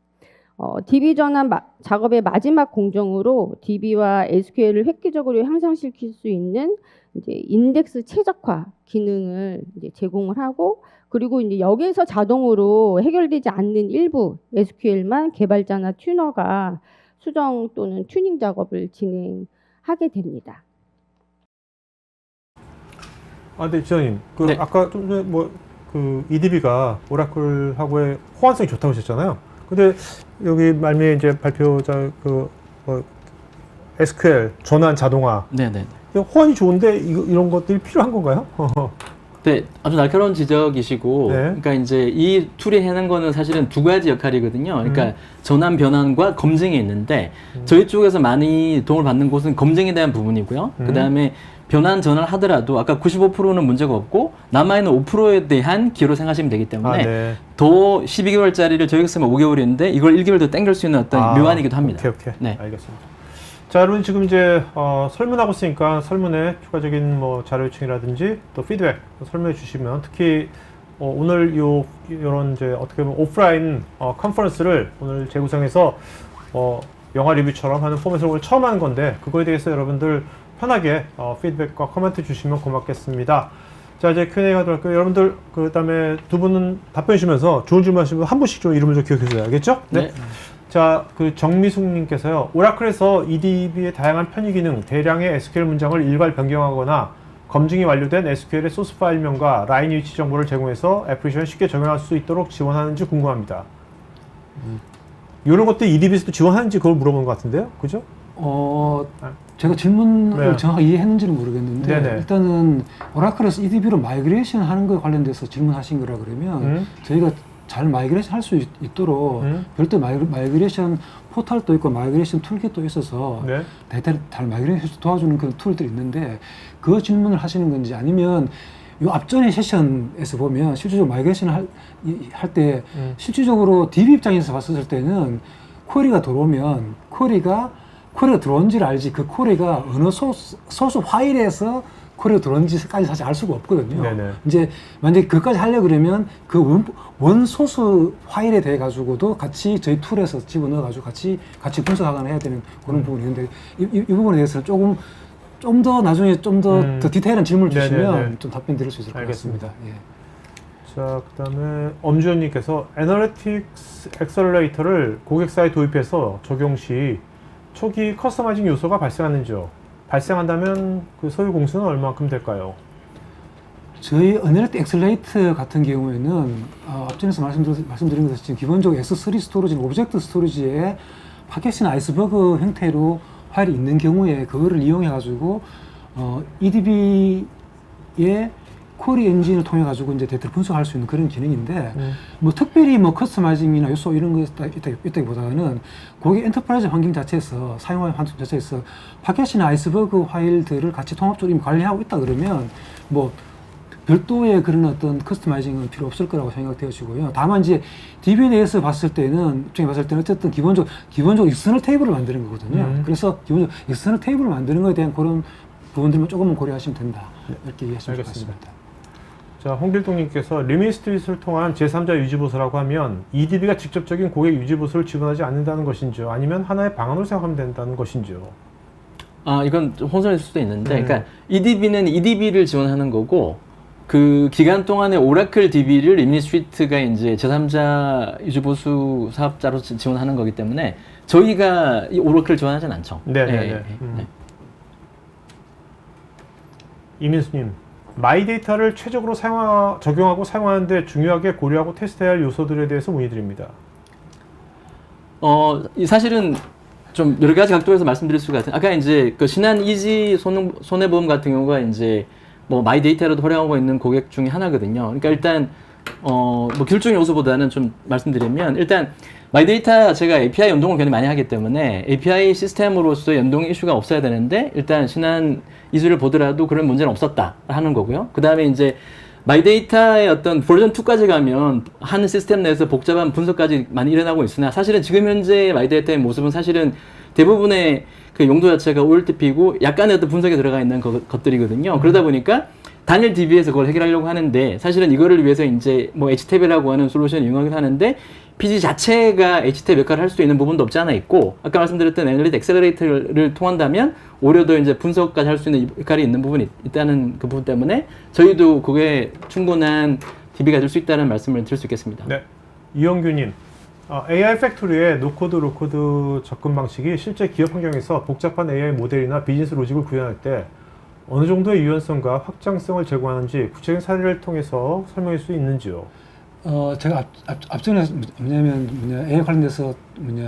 DB 전환 작업의 마지막 공정으로 DB와 SQL을 획기적으로 향상시킬 수 있는 이제 인덱스 최적화 기능을 이제 제공을 하고, 그리고 이제 여기에서 자동으로 해결되지 않는 일부 SQL만 개발자나 튜너가 수정 또는 튜닝 작업을 진행하게 됩니다. 네, 지원님. 네. 아까 좀 전에 그 EDB가 오라클하고의 호환성이 좋다고 하셨잖아요. 근데 여기 말미에 이제 발표자 SQL 전환 자동화. 네네. 호환이 좋은데 이런 것들이 필요한 건가요? 네, 아주 날카로운 지적이시고, 네. 그러니까 이제 이 툴이 해는 거는 사실은 두 가지 역할이거든요. 그러니까 전환 변환과 검증이 있는데, 저희 쪽에서 많이 도움을 받는 곳은 검증에 대한 부분이고요. 그 다음에 변환 전환을 하더라도 아까 95%는 문제가 없고 남아있는 5%에 대한 기여로 생각하시면 되기 때문에 네. 더 12개월짜리를 저희가 쓰면 5개월인데 이걸 1개월 더 땡길 수 있는 어떤 묘안이기도 합니다. 오케이. 네. 알겠습니다. 자, 여러분 지금 이제 설문하고 있으니까 설문에 추가적인 자료 요청이라든지 또 피드백 설명해 주시면, 특히 오늘 요런 이제 어떻게 보면 오프라인 컨퍼런스를 오늘 재구성해서 영화 리뷰처럼 하는 포맷을 오늘 처음 하는 건데, 그거에 대해서 여러분들 편하게 피드백과 코멘트 주시면 고맙겠습니다. 자, 이제 Q&A 가도록 할게요. 여러분들 그 다음에 두 분은 답변 주시면서 좋은 질문 하시면 한 분씩 좀 이름을 좀 기억해 주세요. 알겠죠? 네. 자, 그 정미숙님께서요. 오라클에서 EDB의 다양한 편의 기능, 대량의 SQL 문장을 일괄 변경하거나 검증이 완료된 SQL의 소스 파일명과 라인 위치 정보를 제공해서 애플리케이션에 쉽게 적용할 수 있도록 지원하는지 궁금합니다. 이런 것들 EDB에서도 지원하는지 그걸 물어보는 것 같은데요, 그죠? 제가 질문을 네. 정확하게 이해했는지는 모르겠는데, 네네. 일단은 오라클에서 EDB로 마이그레이션 하는 거에 관련돼서 질문하신 거라 그러면 저희가 잘 마이그레이션 할 수 있도록 별도 마이그레이션 포털도 있고 마이그레이션 툴kit도 있어서 네. 데이터를 잘 마이그레이션 도와주는 그런 툴들이 있는데, 그 질문을 하시는 건지, 아니면 요 앞전에 세션에서 보면 실질적으로 마이그레이션 할 때 실질적으로 DB 입장에서 봤을 때는 쿼리가 들어오면 쿼리가 들어온지를 알지, 그 쿼리가 어느 소스 파일에서 쿼리가 들어온지까지 사실 알 수가 없거든요. 네네. 이제 만약에 그것까지 하려 그러면 그 원 소스 파일에 대해 가지고도 같이 저희 툴에서 집어넣어 가지고 같이 분석하거나 해야 되는 그런 부분이 있는데, 이 부분에 대해서는 좀 더 나중에 좀 더 디테일한 질문을 주시면 네네네. 좀 답변 드릴 수 있을 것 알겠습니다. 같습니다. 예. 자, 그 다음에 엄주현님께서 애널리틱스 액셀러레이터를 고객사에 도입해서 적용 시 초기 커스터마이징 요소가 발생하는지요? 발생한다면 그 소요 공수는 얼마만큼 될까요? 저희 어널리틱 엑셀레이터 같은 경우에는 앞전에서 말씀드린 것처럼 지금 기본적으로 S3 스토리지는 오브젝트 스토리지에 파켓이나 아이스버그 형태로 파일이 있는 경우에 그거를 이용해 가지고 EDB의 쿼리 엔진을 통해 가지고 이제 데이터를 분석할 수 있는 그런 기능인데, 특별히 커스터마이징이나 요소 이런 거 있다기보다는 고객 엔터프라이즈 환경 자체에서 사용하는 환경 자체에서 파켓이나 아이스버그 파일들을 같이 통합적으로 관리하고 있다 그러면 별도의 그런 어떤 커스터마이징은 필요 없을 거라고 생각되어지고요. 다만 이제 DB에 대해서 봤을 때는 어쨌든 기본적으로 익스터널 테이블을 만드는 거거든요. 그래서 기본적으로 익스터널 테이블을 만드는 것에 대한 그런 부분들만 조금만 고려하시면 된다. 이렇게 이해하시면 좋겠습니다. 자, 홍길동님께서 리미스트릿을 통한 제3자 유지보수라고 하면 EDB가 직접적인 고객 유지보수를 지원하지 않는다는 것인지요? 아니면 하나의 방안으로 생각하면 된다는 것인지요? 이건 좀 혼선일 수도 있는데, 그러니까 EDB는 EDB를 지원하는 거고, 그 기간 동안에 오라클 DB를 리미스트리트가 이제 제3자 유지보수 사업자로 지원하는 거기 때문에 저희가 이 오라클을 지원하진 않죠. 네네네. 이민수님, 마이데이터를 최적으로 적용하고 사용하는데 중요하게 고려하고 테스트해야 할 요소들에 대해서 문의드립니다. 사실은 좀 여러 가지 각도에서 말씀드릴 수가 있어요. 아까 이제 그 신한 이지 손해보험 같은 경우가 이제 마이데이터로도 활용하고 있는 고객 중에 하나거든요. 그러니까 일단 기술적인 요소보다는 좀 말씀드리면, 일단 마이데이터 제가 API 연동을 굉장히 많이 하기 때문에 API 시스템으로서 연동 이슈가 없어야 되는데, 일단 신한 이주를 보더라도 그런 문제는 없었다 하는 거고요. 그 다음에 이제 마이데이터의 어떤 버전 2까지 가면 한 시스템 내에서 복잡한 분석까지 많이 일어나고 있으나 사실은 지금 현재 마이데이터의 모습은 사실은 대부분의 그 용도 자체가 OLTP이고 약간의 어떤 분석에 들어가 있는 것들이거든요. 그러다 보니까 단일 DB에서 그걸 해결하려고 하는데 사실은 이거를 위해서 이제 뭐 HTAB이라고 하는 솔루션을 이용하긴 하는데 PG 자체가 HTAB 역할을 할 수 있는 부분도 없지 않아 있고 아까 말씀드렸던 애널리틱 엑셀러레이터를 통한다면 오히려 더 이제 분석까지 할 수 있는 역할이 있는 부분이 있다는 그 부분 때문에 저희도 그게 충분한 DB가 될 수 있다는 말씀을 드릴 수 있겠습니다. 네, 이영규님, AI 팩토리의 노코드, 로코드 접근 방식이 실제 기업 환경에서 복잡한 AI 모델이나 비즈니스 로직을 구현할 때 어느 정도의 유연성과 확장성을 제공하는지 구체적인 사례를 통해서 설명할 수 있는지요? 제가 앞전에 뭐냐면 AI 관련돼서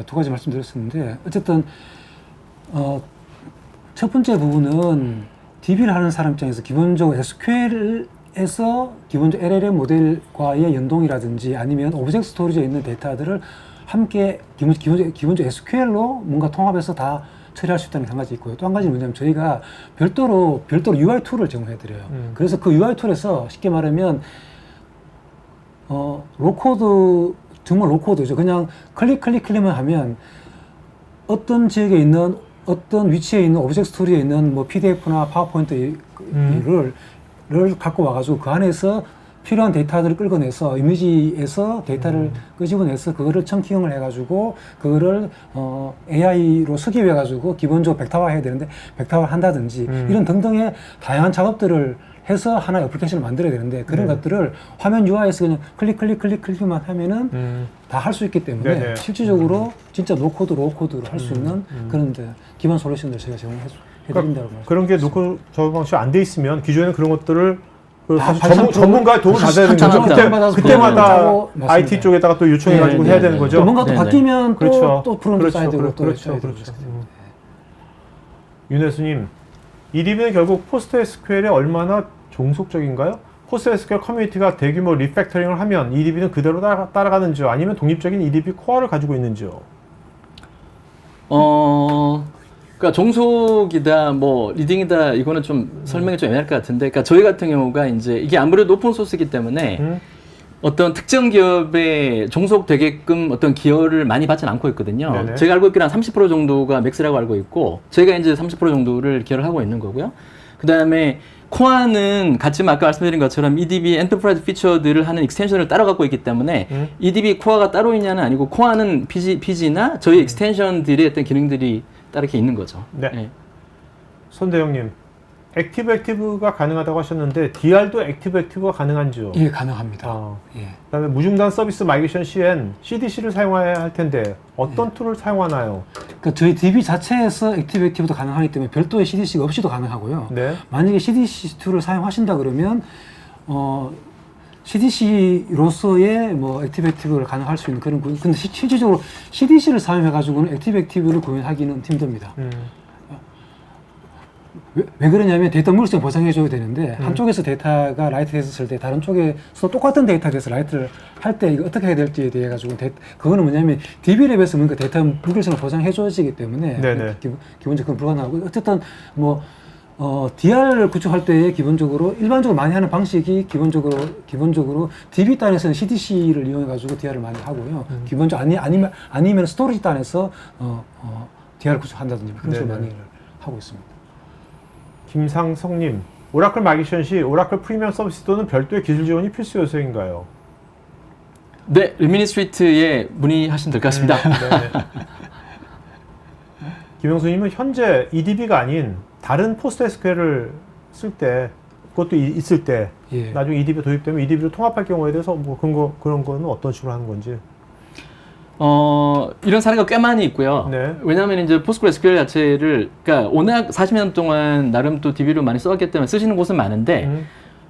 두 가지 말씀드렸었는데 어쨌든 첫 번째 부분은 DB를 하는 사람 입장에서 기본적으로 SQL에서 기본적 LLM 모델과의 연동이라든지 아니면 오브젝트 스토리지에 있는 데이터들을 함께 기본적 SQL로 뭔가 통합해서 다 처리할 수 있다는 게 한 가지 있고요. 또 한 가지는 뭐냐면 저희가 별도로 UI 툴을 제공해 드려요. 그래서 그 UI 툴에서 쉽게 말하면 로코드, 정말 로코드죠. 그냥 클릭만 하면 어떤 지역에 있는 어떤 위치에 있는 오브젝트 스토리에 있는 뭐 PDF나 파워포인트를 갖고 와가지고 그 안에서 필요한 데이터들을 끌어내서 이미지에서 데이터를 끄집어내서 그거를 청킹을 해가지고 그거를 AI로 습입해가지고 기본적으로 벡터화 해야 되는데 벡터화 한다든지 이런 등등의 다양한 작업들을 해서 하나의 어플리케이션을 만들어야 되는데 그런 것들을 화면 UI에서 그냥 클릭만 하면은 다 할 수 있기 때문에 실질적으로 진짜 노코드, 로우코드로 할 수 있는 그런 기반 솔루션들을 저희가 제공해드린다고 말씀드립니다. 그런 게 노코드 작업 방식이 안 돼 있으면 기존에는 그런 것들을 사실 전문가의 도움을 받아야 되는 거죠. 그때마다 IT 쪽에다가 또 요청해가지고 해야 되는 거죠. 뭔가 또 바뀌면 또 프론트 사이드로 또 그렇죠. 윤혜수님, EDB는 결국 PostgreSQL에 얼마나 종속적인가요? PostgreSQL 커뮤니티가 대규모 리팩터링을 하면 EDB는 그대로 따라가는지요? 아니면 독립적인 EDB 코어를 가지고 있는지요? 그러니까 종속이다, 뭐 리딩이다 이거는 좀 설명이 좀 애매할 것 같은데, 그러니까 저희 같은 경우가 이제 이게 아무래도 오픈 소스이기 때문에 어떤 특정 기업에 종속되게끔 어떤 기여를 많이 받지는 않고 있거든요. 네네. 제가 알고 있기는 한 30% 정도가 맥스라고 알고 있고, 저희가 이제 30% 정도를 기여를 하고 있는 거고요. 그 다음에 코어는 같이 아까 말씀드린 것처럼 EDB 엔터프라이즈 피처들을 하는 익스텐션을 따로 갖고 있기 때문에 EDB 코어가 따로 있냐는 아니고 코어는 PG나 저희 익스텐션들의 어떤 기능들이 따로 이렇게 있는 거죠. 네. 네. 손대영님, 액티브가 가능하다고 하셨는데 DR도 액티브가 가능한지요? 예, 가능합니다. 예. 그다음에 무중단 서비스 마이그레이션 시엔 CDC를 사용해야 할 텐데 어떤 툴을 사용하나요? 그러니까 저희 DB 자체에서 액티브도 가능하기 때문에 별도의 CDC가 없이도 가능하고요. 네. 만약에 CDC 툴을 사용하신다 그러면 CDC로서의 뭐 액티브를 가능할 수 있는 그런 근데 실질적으로 CDC를 사용해 가지고는 액티브를 구현하기는 힘듭니다. 왜 그러냐면 데이터 물성 보상해줘야 되는데 한쪽에서 데이터가 라이트 됐을 때 다른 쪽에서 똑같은 데이터에 대해서 라이트를 할 때 이거 어떻게 해야 될지에 대해 가지고 그거는 뭐냐면 DB랩에서 뭔가 데이터 물성을 보장해줘지기 때문에 기본적으로 불가능하고 어쨌든 뭐 DR을 구축할 때 기본적으로 일반적으로 많이 하는 방식이 기본적으로 DB 단에서는 CDC를 이용해 가지고 DR을 많이 하고요. 기본적으로 아니면 스토리지 단에서 DR을 구축한다든지 그런 식으로 많이 하고 있습니다. 김상성님, 오라클 마이그레이션 시 오라클 프리미엄 서비스 또는 별도의 기술 지원이 필수 요소인가요? 네, 리미니스트리트에 문의하시면 될 것 같습니다. 김영수님은 현재 EDB가 아닌 다른 PostgreSQL을 쓸 때, 그것도 있을 때, 나중에 EDB 도입되면 EDB로 통합할 경우에 대해서 뭐 그런 거는 어떤 식으로 하는 건지? 이런 사례가 꽤 많이 있고요. 네. 왜냐하면 이제 PostgreSQL 자체를, 그러니까 워낙 40년 동안 나름 또 DB를 많이 써왔기 때문에 쓰시는 곳은 많은데,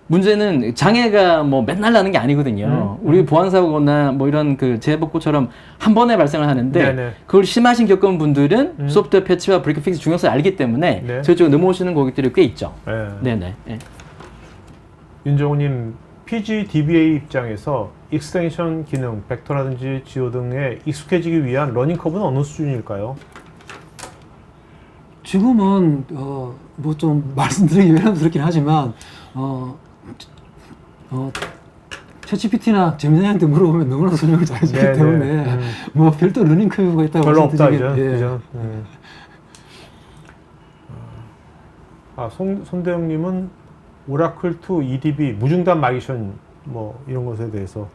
문제는 장애가 뭐 맨날 나는 게 아니거든요. 우리 보안사고나 뭐 이런 그 재해복구처럼 한 번에 발생을 하는데, 그걸 심하신 겪은 분들은 소프트웨어 패치와 브레이크 픽스 중요성을 알기 때문에 저희 쪽에 넘어오시는 고객들이 꽤 있죠. 네네. 윤정우님, PGDBA 입장에서 익스텐션 기능, 벡터라든지 지오 등에 익숙해지기 위한 러닝 커브는 어느 수준일까요? 지금은 뭐 좀 말씀드리기 외람스럽긴 하지만 챗GPT나 제미나이한테 물어보면 너무나 설명을 잘해주기 네, 때문에 네. 뭐 별도 러닝 커브가 있다고 별로 없다 이제. 예. 그죠? 손대영님은 오라클 2 EDB 무중단 마이그레이션 뭐 이런 것에 대해서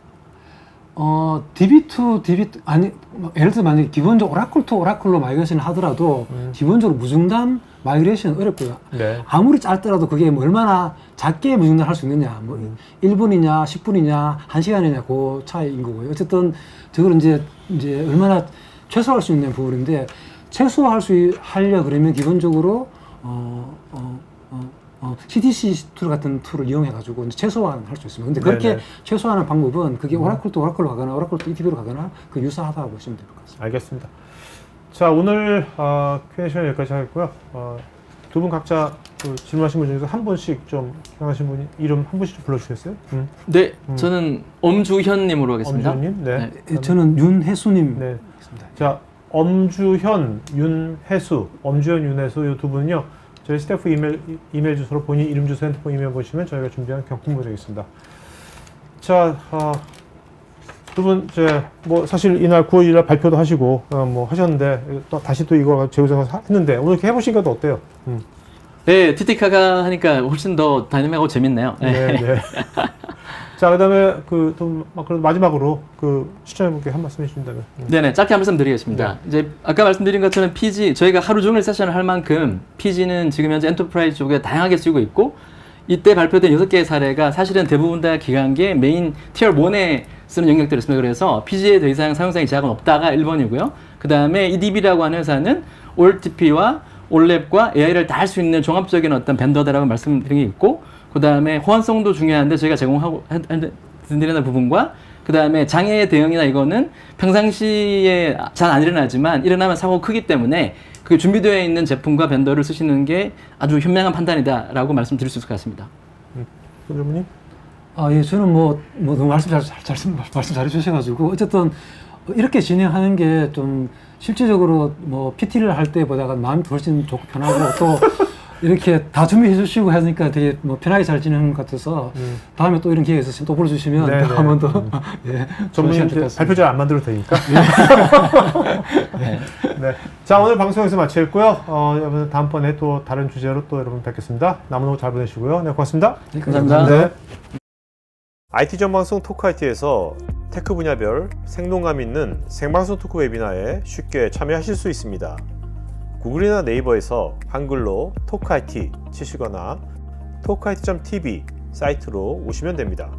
DB2 아니 예를 들어 만약에 기본적으로 오라클 to 오라클로 마이그레이션 하더라도 기본적으로 무중단 마이그레이션 어렵고요. 네. 아무리 짧더라도 그게 뭐 얼마나 작게 무중단 할 수 있느냐, 뭐 1분이냐, 10분이냐, 1시간이냐 그 차이인 거고요. 어쨌든 저걸 이제 얼마나 최소화할 수 있는 부분인데 하려 그러면 기본적으로 CDC 툴 같은 툴을 이용해가지고 최소화는 할 수 있습니다. 근데 그렇게 네네. 최소화하는 방법은 그게 오라클 또 오라클로 가거나 오라클 또 EDB로 가거나 그 유사하다고 보시면 될 것 같습니다. 알겠습니다. 자, 오늘 Q&A 시간 여기까지 하겠고요. 두 분 각자 그 질문하신 분 중에서 한 분씩 좀 생각하신 분이 이름 한 분씩 좀 불러주시겠어요? 네, 저는 엄주현님으로 하겠습니다. 엄주현님, 네. 저는 윤혜수님. 네. 자, 엄주현, 윤혜수, 이 두 분은요. 저희 스태프 이메일 주소로 본인 이름, 주소, 핸드폰 이메일 보시면 저희가 준비한 경품이 되겠습니다. 자, 두 분 이제 뭐 사실 이날 9월 1일 발표도 하시고 뭐 하셨는데 또 다시 또 이거 재구성해서 했는데 오늘 이렇게 해보시니까 또 어때요? 네, TT카가 하니까 훨씬 더 다이내믹하고 재밌네요. 네, 네. 자, 그다음에 마지막으로 시청자분께 한 말씀 해주신다면. 네네, 짧게 한 말씀 드리겠습니다. 이제 아까 말씀드린 것처럼 PG 저희가 하루 종일 세션을 할 만큼 PG는 지금 현재 엔터프라이즈 쪽에 다양하게 쓰고 있고 이때 발표된 6개의 사례가 사실은 대부분 다 기간계 메인 티어 1에 쓰는 영역들이었습니다. 그래서 PG에 더 이상 사용성의 제약은 없다가 1번이고요. 그 다음에 EDB라고 하는 회사는 OLTP와 올랩과 AI를 다 할 수 있는 종합적인 어떤 벤더다라고 말씀드린 게 있고, 그 다음에 호환성도 중요한데 저희가 제공하고 드리는 부분과 그 다음에 장애 대응이나 이거는 평상시에 잘 안 일어나지만 일어나면 사고가 크기 때문에 그 준비되어 있는 제품과 벤더를 쓰시는 게 아주 현명한 판단이다라고 말씀드릴 수 있을 것 같습니다. 선생님? 예, 저는 너무 말씀 잘 해주셔가지고 어쨌든 이렇게 진행하는 게 좀 실질적으로 뭐 PT를 할 때보다가 마음이 훨씬 좋고 편하고 또 이렇게 다 준비해 주시고 하니까 되게 뭐 편하게 잘 진행하는 것 같아서 다음에 또 이런 기회가 있으시면 또 불러주시면 또 한 번 더 예, 전문님 발표 잘 안 만들어도 되니까. 네. 네. 자, 오늘 방송에서 마치겠고요. 여러분 다음번에 또 다른 주제로 또 여러분 뵙겠습니다. 남은 하루 잘 보내시고요. 네, 고맙습니다. 네, 감사합니다. 네. IT 전방송 토크IT에서 테크 분야별 생동감 있는 생방송 토크 웨비나에 쉽게 참여하실 수 있습니다. 구글이나 네이버에서 한글로 토크IT 치시거나 토크IT.tv 사이트로 오시면 됩니다.